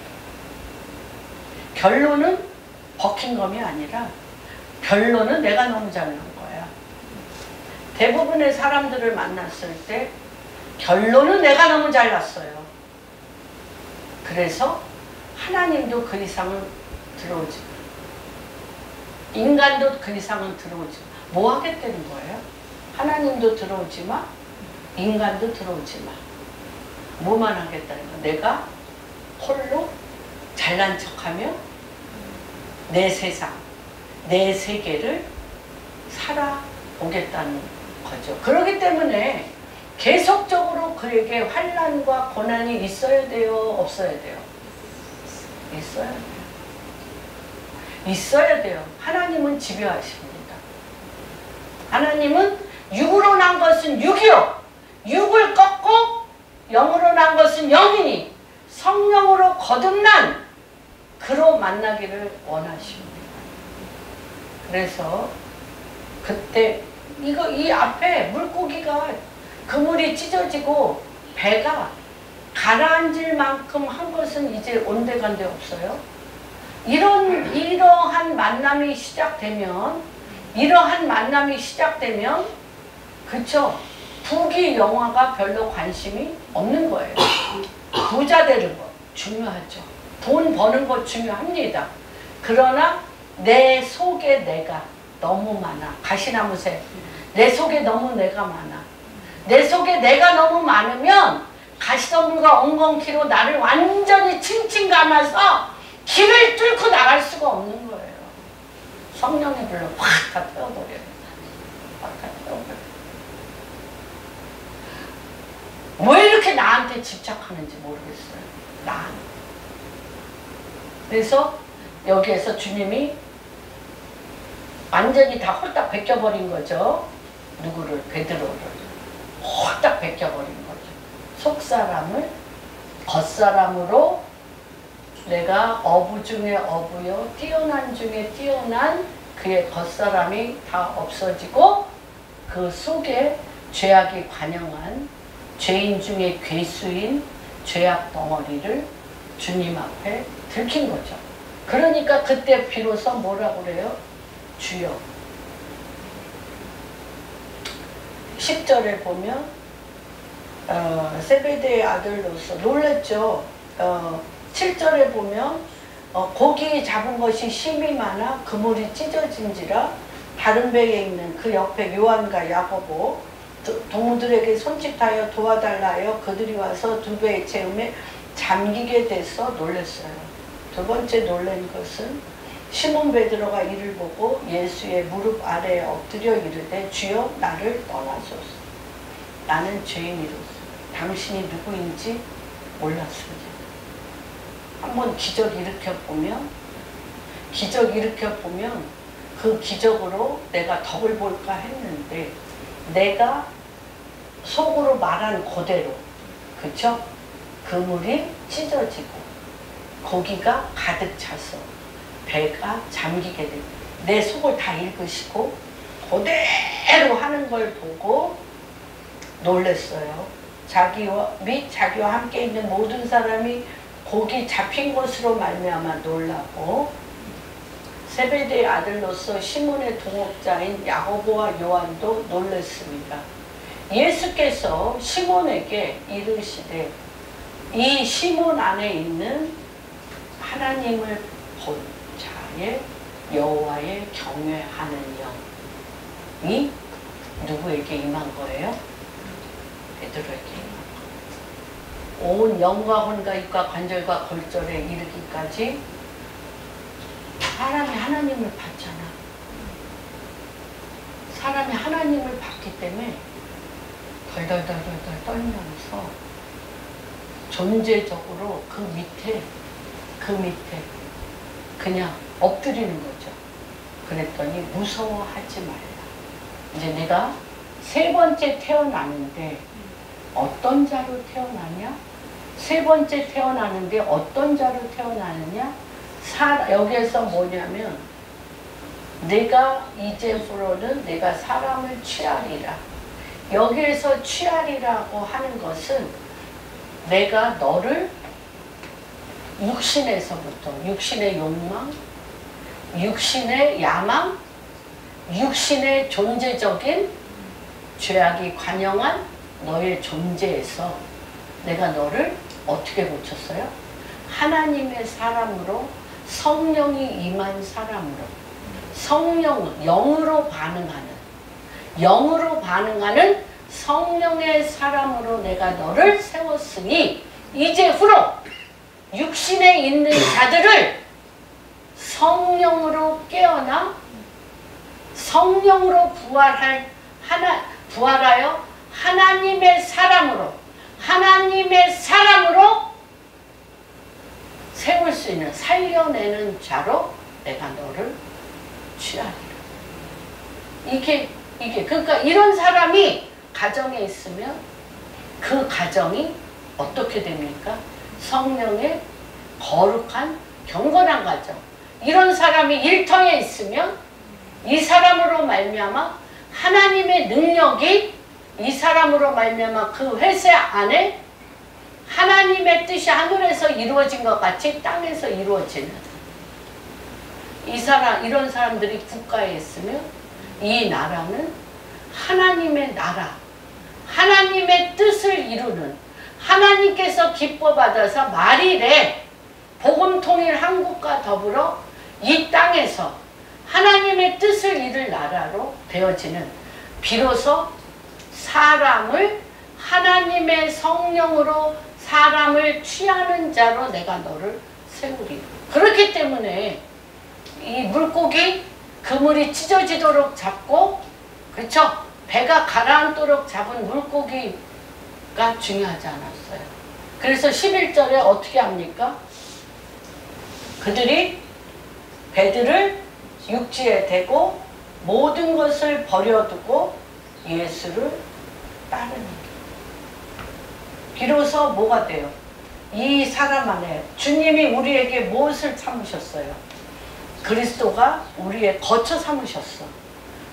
결론은 버킹엄이 아니라 결론은 내가 너무 잘난 거야. 대부분의 사람들을 만났을 때 결론은 내가 너무 잘났어요. 그래서 하나님도 그 이상은 들어오지 마. 인간도 그 이상은 들어오지 마. 뭐 하겠다는 거예요? 하나님도 들어오지 마. 인간도 들어오지 마. 뭐만 하겠다는 거야? 내가 홀로 잘난 척하며 내 세상, 내 세계를 오겠다는 거죠. 그렇기 때문에 계속적으로 그에게 환난과 고난이 있어야 돼요? 없어야 돼요? 있어야 돼요. 있어야 돼요. 하나님은 집요하십니다. 하나님은 육으로 난 것은 육이요. 육을 꺾고 영으로 난 것은 영이니 성령으로 거듭난 그로 만나기를 원하십니다. 그래서 그때 이 앞에 물고기가 그물이 찢어지고 배가 가라앉을 만큼 한 것은 이제 온데간데 없어요. 이러한 만남이 시작되면 그쵸? 부귀 영화가 별로 관심이 없는 거예요. 부자 되는 거 중요하죠. 돈 버는 거 중요합니다. 그러나 내 속에 내가 너무 많아. 가시나무새. 내 속에 너무 내가 많아. 내 속에 내가 너무 많으면 가시덤불과 엉겅퀴로 나를 완전히 칭칭 감아서 길을 뚫고 나갈 수가 없는 거예요. 성령의 불로 확 다 태워버려요. 확 다 태워버려요. 왜 이렇게 나한테 집착하는지 모르겠어요. 나한테. 그래서 여기에서 주님이 완전히 다 홀딱 벗겨버린 거죠. 누구를? 베드로를. 홀딱 벗겨버린 거죠. 속사람을 겉사람으로 내가 어부 중에 어부요 뛰어난 중에 뛰어난 그의 겉사람이 다 없어지고 그 속에 죄악이 관영한 죄인 중에 괴수인 죄악 덩어리를 주님 앞에 들킨 거죠. 그러니까 그때 비로소 뭐라고 그래요? 주여. 10절에 보면 세베대의 아들로서 놀랬죠. 7절에 보면 고기 잡은 것이 심이 많아 그물이 찢어진지라 다른 배에 있는 그 옆에 요한과 야고보 동무들에게 손짓하여 도와달라 하여 그들이 와서 두 배의 채움에 잠기게 돼서 놀랐어요. 두 번째 놀란 것은 시몬 베드로가 이를 보고 예수의 무릎 아래에 엎드려 이르되 주여 나를 떠나소서. 나는 죄인이로서 당신이 누구인지 몰랐습니다. 한번 기적 일으켜보면 그 기적으로 내가 덕을 볼까 했는데 내가 속으로 말한 그대로 그쵸? 그물이 찢어지고 고기가 가득 차서 배가 잠기게 됩니다. 내 속을 다 읽으시고 그대로 하는 걸 보고 놀랐어요. 자기와 함께 있는 모든 사람이 고기 잡힌 것으로 말미암아 놀라고 세베대의 아들로서 시몬의 동업자인 야고보와 요한도 놀랐습니다. 예수께서 시몬에게 이르시되 이 시몬 안에 있는 하나님을 본 자의 여호와의 경외하는 영이 누구에게 임한 거예요? 베드로에게 임한 거예요. 온 영과 혼과 입과 관절과 골절에 이르기까지 사람이 하나님을 봤잖아. 사람이 하나님을 봤기 때문에 덜덜덜덜 떨면서 존재적으로 그 밑에 그냥 엎드리는 거죠. 그랬더니 무서워하지 말라. 이제 내가 세 번째 태어나는데 어떤 자로 태어나냐? 세 번째 태어나는데 어떤 자로 태어나느냐? 여기에서 뭐냐면 내가 이제부로는 내가 사람을 취하리라. 여기에서 취하리라고 하는 것은 내가 너를 육신에서부터 육신의 욕망, 육신의 야망, 육신의 존재적인 죄악이 관영한 너의 존재에서 내가 너를 어떻게 고쳤어요? 하나님의 사람으로 성령이 임한 사람으로 성령, 영으로 반응하는 성령의 사람으로 내가 너를 세웠으니 이제 후로 육신에 있는 자들을 성령으로 깨어나 성령으로 부활하여 하나님의 사람으로 세울 수 있는, 살려내는 자로 내가 너를 취하리라. 이게 그러니까 이런 사람이 가정에 있으면 그 가정이 어떻게 됩니까? 성령의 거룩한 경건한 가정. 이런 사람이 일터에 있으면 이 사람으로 말미암아 하나님의 능력이 이 사람으로 말미암아 그 회사 안에 하나님의 뜻이 하늘에서 이루어진 것 같이 땅에서 이루어지는, 이런 사람들이 국가에 있으면 이 나라는 하나님의 나라, 하나님의 뜻을 이루는, 하나님께서 기뻐 받아서 말일에 복음 통일 한국과 더불어 이 땅에서 하나님의 뜻을 이룰 나라로 되어지는, 비로소 사람을 하나님의 성령으로 사람을 취하는 자로 내가 너를 세우리. 그렇기 때문에 이 물고기 그물이 찢어지도록 잡고, 그렇죠? 배가 가라앉도록 잡은 물고기가 중요하지 않았어요. 그래서 11절에 어떻게 합니까? 그들이 배들을 육지에 대고 모든 것을 버려두고 예수를 따르는 게, 비로소 뭐가 돼요? 이 사람 안에 주님이 우리에게 무엇을 참으셨어요? 그리스도가 우리의 거처 삼으셨어.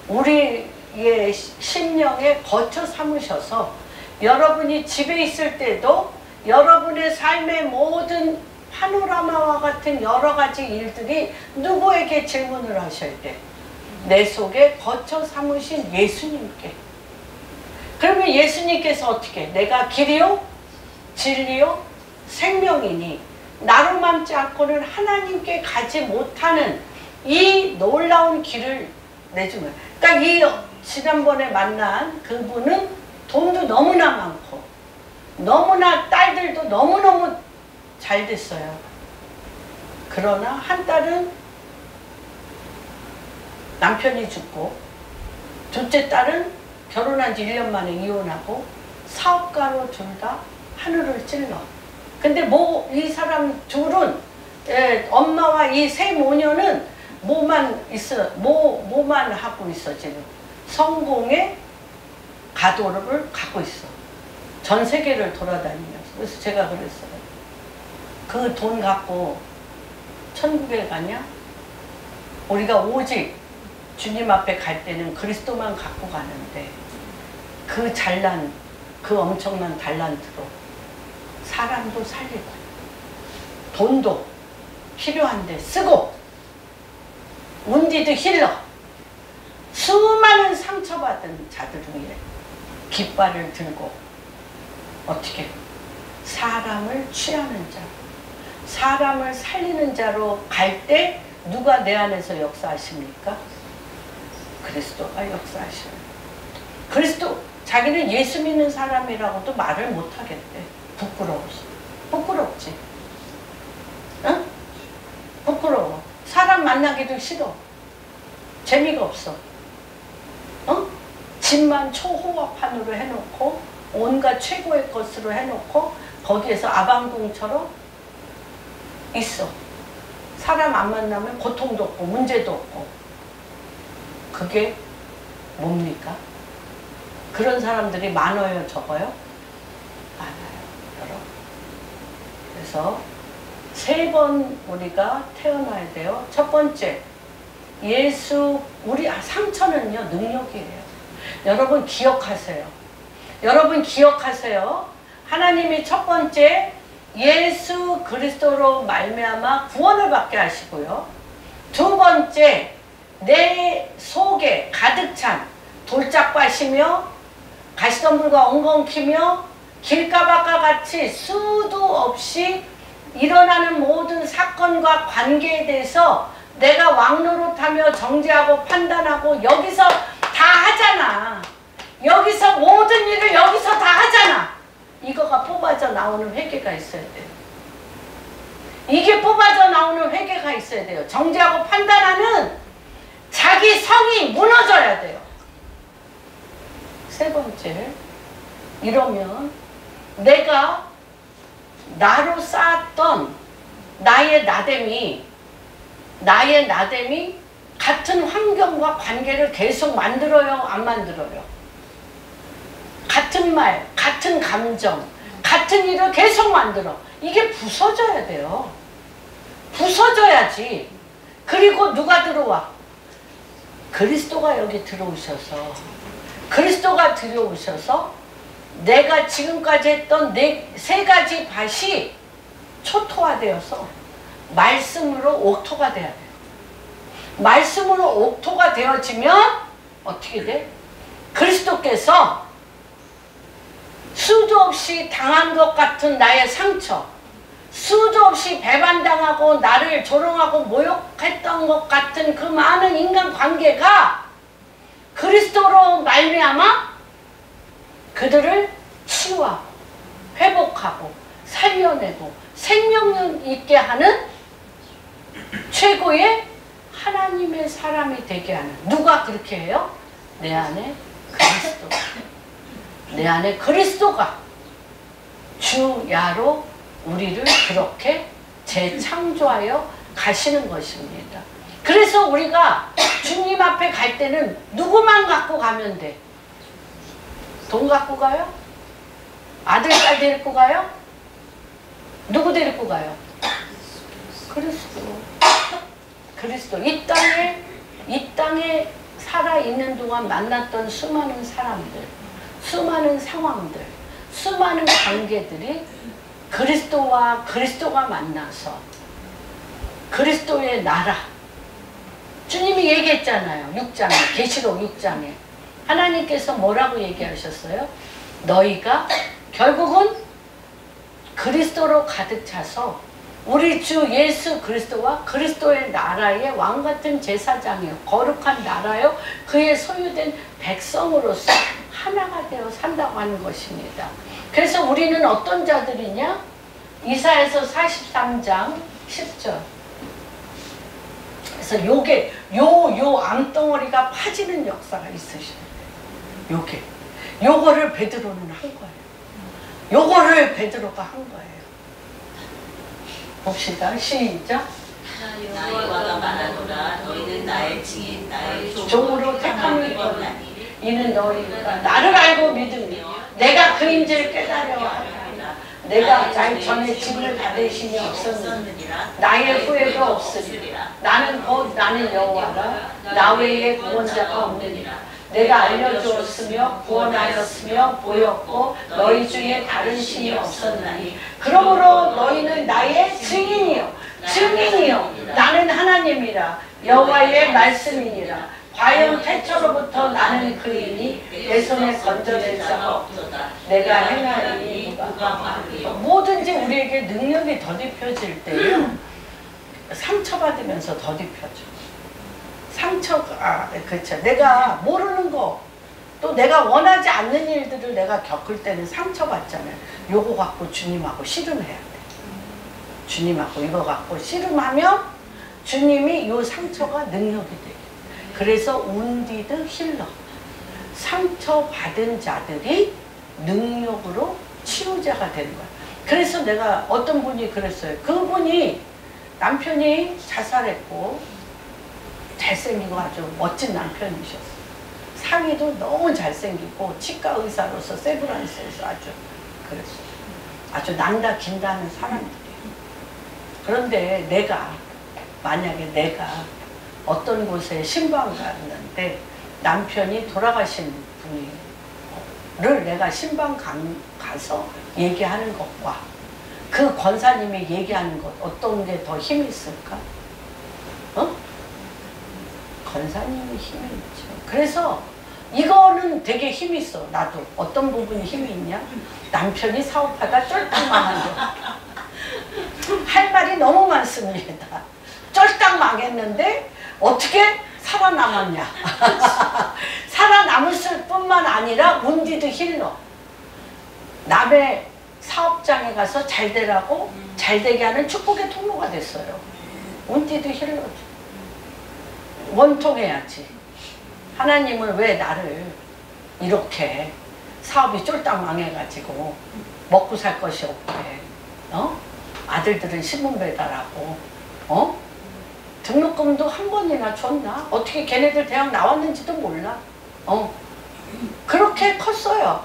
우리의 심령에 거처 삼으셔서 여러분이 집에 있을 때도 여러분의 삶의 모든 파노라마와 같은 여러 가지 일들이 누구에게 질문을 하셔야 돼? 내 속에 거처 삼으신 예수님께. 그러면 예수님께서 어떻게? 내가 길이요 진리요 생명이니 나로 남지 않고는 하나님께 가지 못하는 이 놀라운 길을 내주면, 그러니까 이 지난번에 만난 그분은 돈도 너무나 많고 너무나 딸들도 너무너무 잘 됐어요. 그러나 한 딸은 남편이 죽고, 둘째 딸은 결혼한 지 1년 만에 이혼하고 사업가로 둘 다 하늘을 찔러. 근데 뭐 이 사람 둘은 엄마와 이 세 모녀는 뭐만 하고 있어 지금. 성공의 가도를 갖고 있어. 전 세계를 돌아다니면서. 그래서 제가 그랬어요. 그 돈 갖고 천국에 가냐? 우리가 오직 주님 앞에 갈 때는 그리스도만 갖고 가는데 그 잘난, 그 엄청난 달란트로 사람도 살리고 돈도 필요한데 쓰고 운디도 힐러, 수많은 상처받은 자들 위에 깃발을 들고 어떻게 사람을 취하는 자, 사람을 살리는 자로 갈 때 누가 내 안에서 역사하십니까? 그리스도가 역사하시는. 그리스도, 자기는 예수 믿는 사람이라고도 말을 못하겠대. 부끄러워서. 부끄럽지. 응? 부끄러워. 사람 만나기도 싫어. 재미가 없어. 응? 집만 초호화판으로 해놓고 온갖 최고의 것으로 해놓고 거기에서 아방궁처럼 있어. 사람 안 만나면 고통도 없고 문제도 없고. 그게 뭡니까? 그런 사람들이 많아요, 적어요? 많아요, 여러분. 그래서 3번 우리가 태어나야 돼요. 첫 번째, 예수, 우리 상처는요, 능력이에요. 여러분 기억하세요. 여러분 기억하세요. 하나님이 첫 번째 예수 그리스도로 말미암아 구원을 받게 하시고요. 두 번째, 내 속에 가득 찬 돌짝밭이며 가시덤불과 엉겅퀴며 길가밭과 같이 수도 없이 일어나는 모든 사건과 관계에 대해서 내가 왕노릇하며 정죄하고 판단하고 여기서 다 하잖아. 여기서 모든 일을 여기서 다 하잖아. 이거가 뽑아져 나오는 회개가 있어야 돼요. 이게 뽑아져 나오는 회개가 있어야 돼요. 정죄하고 판단하는 자기 자기 성이 무너져야 돼요. 세 번째, 이러면 내가 나로 쌓았던 나의 나됨이 같은 환경과 관계를 계속 만들어요, 안 만들어요? 같은 말, 같은 감정, 같은 일을 계속 만들어. 이게 부서져야 돼요. 부서져야지. 그리고 누가 들어와? 그리스도가 여기 들어오셔서, 내가 지금까지 했던 세 가지 밭이 초토화되어서 말씀으로 옥토가 돼야 돼요. 말씀으로 옥토가 되어지면 어떻게 돼? 그리스도께서 수도 없이 당한 것 같은 나의 상처, 수도 없이 배반당하고 나를 조롱하고 모욕했던 것 같은 그 많은 인간관계가 그리스도로 말미암아 그들을 치유하고 회복하고 살려내고 생명력 있게 하는 최고의 하나님의 사람이 되게 하는, 누가 그렇게 해요? 내 안에 그리스도, 내 안에 그리스도가 주야로 우리를 그렇게 재창조하여 가시는 것입니다. 그래서 우리가 주님 앞에 갈 때는 누구만 갖고 가면 돼? 돈 갖고 가요? 아들, 딸 데리고 가요? 누구 데리고 가요? 그리스도. 이 땅에 살아있는 동안 만났던 수많은 사람들, 수많은 상황들, 수많은 관계들이 그리스도가 만나서 그리스도의 나라, 주님이 얘기했잖아요. 6장에, 계시록 6장에 하나님께서 뭐라고 얘기하셨어요? 너희가 결국은 그리스도로 가득 차서 우리 주 예수 그리스도와 그리스도의 나라의 왕같은 제사장이요, 거룩한 나라요, 그의 소유된 백성으로서 하나가 되어 산다고 하는 것입니다. 그래서 우리는 어떤 자들이냐? 이사야서 43장 10절. 그래서 요 암덩어리가 파지는 역사가 있으시는데, 요거를 베드로는 한 거예요. 요거를 베드로가 한 거예요. 봅시다. 시작. 나의 화가 많아도라. 너희는 나의 증인, 나의 종으로 택함을 입었나니 이는 너희가 나를 알고 믿으니 내가 그인지를 깨달아 하리라. 내가 나의 전에 짐을 받으심이 없었느니라. 나의 후회가 없으리라. 나는 여호와라. 나 외에 구원자가 없느니라. 내가 알려주었으며 구원하였으며 보였고 너희 중에 다른 신이 없었나니 그러므로 너희는 나의 증인이요 나는 하나님이라. 여호와의 말씀이니라. 과연 태초로부터 나는 그이니 내 손에 건져낼 자가 없도다. 내가 행하리니 누가 말이요. 뭐든지 우리에게 능력이 더딥혀질 때요, 상처받으면서 더딥혀져. 상처가, 그렇죠. 내가 모르는 거, 또 내가 원하지 않는 일들을 내가 겪을 때는 상처받잖아요. 요거 갖고 주님하고 씨름해야 돼. 주님하고 이거 갖고 씨름하면 주님이 요 상처가 능력이 돼. 그래서 운디드 힐러, 상처받은 자들이 능력으로 치유자가 되는 거야. 그래서 내가 어떤 분이 그랬어요. 그분이 남편이 자살했고 잘생기고 아주 멋진 남편이셨어요. 상의도 너무 잘생기고 치과 의사로서 세브란스에서 아주 그랬어요. 아주 난다 긴다 하는 사람들이에요. 그런데 만약에 내가 어떤 곳에 신방 갔는데 남편이 돌아가신 분을 내가 신방 가서 얘기하는 것과 그 권사님이 얘기하는 것, 어떤 게 더 힘이 있을까? 권사님이 힘이 있죠. 그래서 이거는 되게 힘이 있어. 나도 어떤 부분이 힘이 있냐? 남편이 사업하다 쫄딱 망한 할 말이 너무 많습니다. 쫄딱 망했는데 어떻게 살아남았냐? 살아남을 뿐만 아니라 운디드 힐러, 남의 사업장에 가서 잘 되라고 잘 되게 하는 축복의 통로가 됐어요. 운디드 힐러죠. 원통해야지. 하나님은 왜 나를 이렇게 사업이 쫄딱 망해가지고 먹고 살 것이 없게, 아들들은 신문 배달하고, 등록금도 한 번이나 줬나? 어떻게 걔네들 대학 나왔는지도 몰라. 그렇게 컸어요.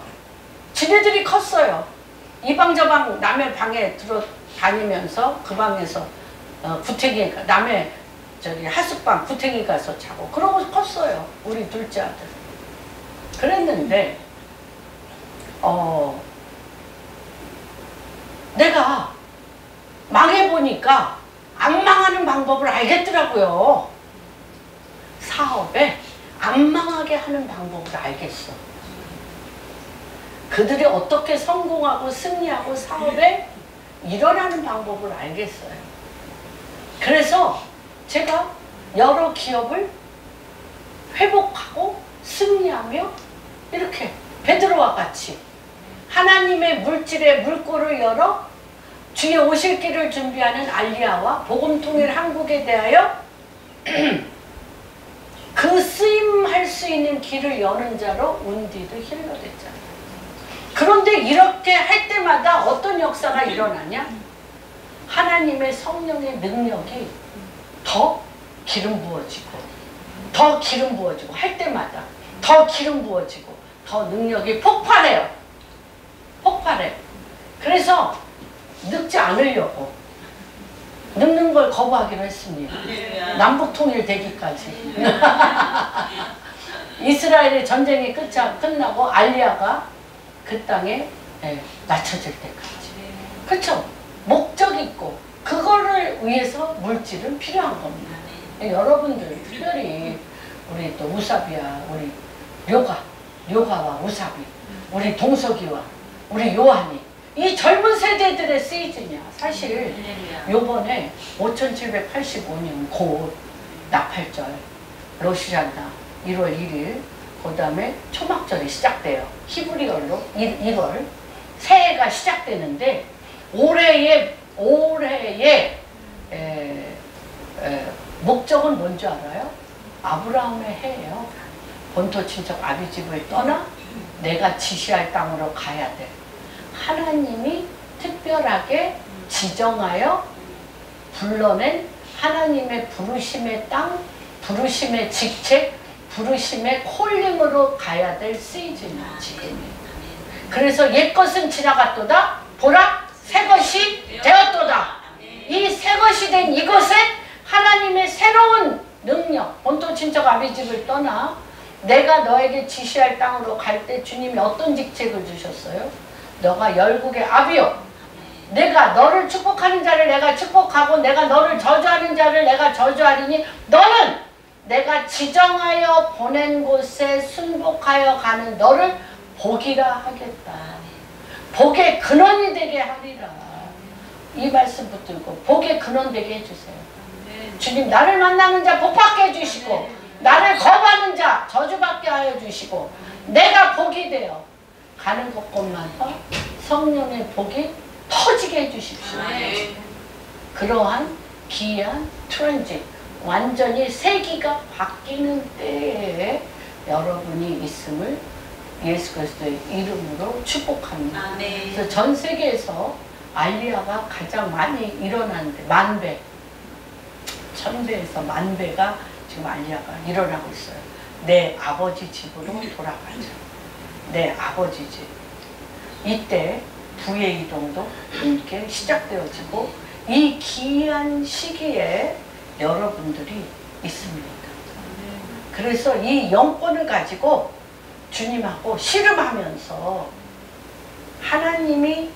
지네들이 컸어요. 이 방 저 방 남의 방에 들어 다니면서 그 방에서 구탱이 남의 저기 하숙방 구탱이 가서 자고 그러고 컸어요. 우리 둘째 아들. 그랬는데 내가 망해보니까 안 망하는 방법을 알겠더라고요. 사업에 안 망하게 하는 방법을 알겠어. 그들이 어떻게 성공하고 승리하고 사업에 일어나는 방법을 알겠어요. 그래서 제가 여러 기업을 회복하고 승리하며 이렇게 베드로와 같이 하나님의 물질의 물꼬를 열어 주의 오실 길을 준비하는 알리야와 복음통일 한국에 대하여 그 쓰임할 수 있는 길을 여는 자로 운디도 힐러 됐잖아요. 그런데 이렇게 할 때마다 어떤 역사가 일어나냐? 하나님의 성령의 능력이 더 기름 부어지고 더 기름 부어지고 할 때마다 더 기름 부어지고 더 능력이 폭발해요. 폭발해. 그래서 늙지 않으려고 늙는 걸 거부하기로 했습니다. 남북통일 되기까지. 이스라엘의 전쟁이 끝나고 알리야가 그 땅에 낮춰질 때까지. 그렇죠? 목적 있고 그거를 위해서 물질은 필요한 겁니다. 여러분들 특별히 우리 또 우사비야, 우리 료가와 우사비, 우리 동석이와 우리 요한이 이 젊은 세대들의 시즌이야. 사실 요번에 5785년 곧 나팔절 로시아나 1월 1일 그 다음에 초막절이 시작돼요. 히브리어로 1월 새해가 시작되는데 올해의 목적은 뭔지 알아요? 아브라함의 해예요. 본토 친척 아비집을 떠나 내가 지시할 땅으로 가야 돼. 하나님이 특별하게 지정하여 불러낸 하나님의 부르심의 땅, 부르심의 직책, 부르심의 콜링으로 가야 될 시즌이야 지금이. 그래서 옛것은 지나갔도다 보라 새것이 되었도다. 이 새것이 된 이것에 하나님의 새로운 능력, 본토 친척 아비집을 떠나 내가 너에게 지시할 땅으로 갈 때 주님이 어떤 직책을 주셨어요? 너가 열국의 아비요. 내가 너를 축복하는 자를 내가 축복하고 내가 너를 저주하는 자를 내가 저주하리니 너는 내가 지정하여 보낸 곳에 순복하여 가는 너를 복이라 하겠다. 복의 근원이 되게 하리라. 이 말씀 붙들고 복의 근원 되게 해주세요. 주님 나를 만나는 자 복받게 해주시고 나를 거부하는 자 저주받게 하여 주시고 내가 복이 되어 가는 곳곳마다 성령의 복이 터지게 해주십시오. 그러한 기이한 트랜짓 완전히 세기가 바뀌는 때에 여러분이 있음을 예수 그리스도의 이름으로 축복합니다. 그래서 전 세계에서 알리야가 가장 많이 일어나는데 10,000배 1000배에서 10,000배가 지금 알리야가 일어나고 있어요. 내 아버지 집으로 돌아가자. 내 아버지 집. 이때 부의 이동도 함께 시작되어지고 이 기이한 시기에 여러분들이 있습니다. 그래서 이 영권을 가지고 주님하고 씨름하면서 하나님이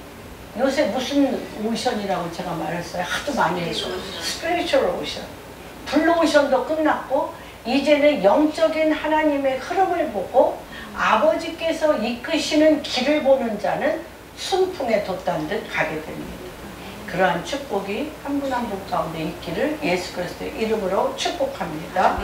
요새 무슨 오션이라고 제가 말했어요. 하도 많이 해서 스피리추얼 오션. 블루 오션도 끝났고 이제는 영적인 하나님의 흐름을 보고 아버지께서 이끄시는 길을 보는 자는 순풍에 돛단 듯 가게 됩니다. 그러한 축복이 한 분 한 분 가운데 있기를 예수 그리스도의 이름으로 축복합니다.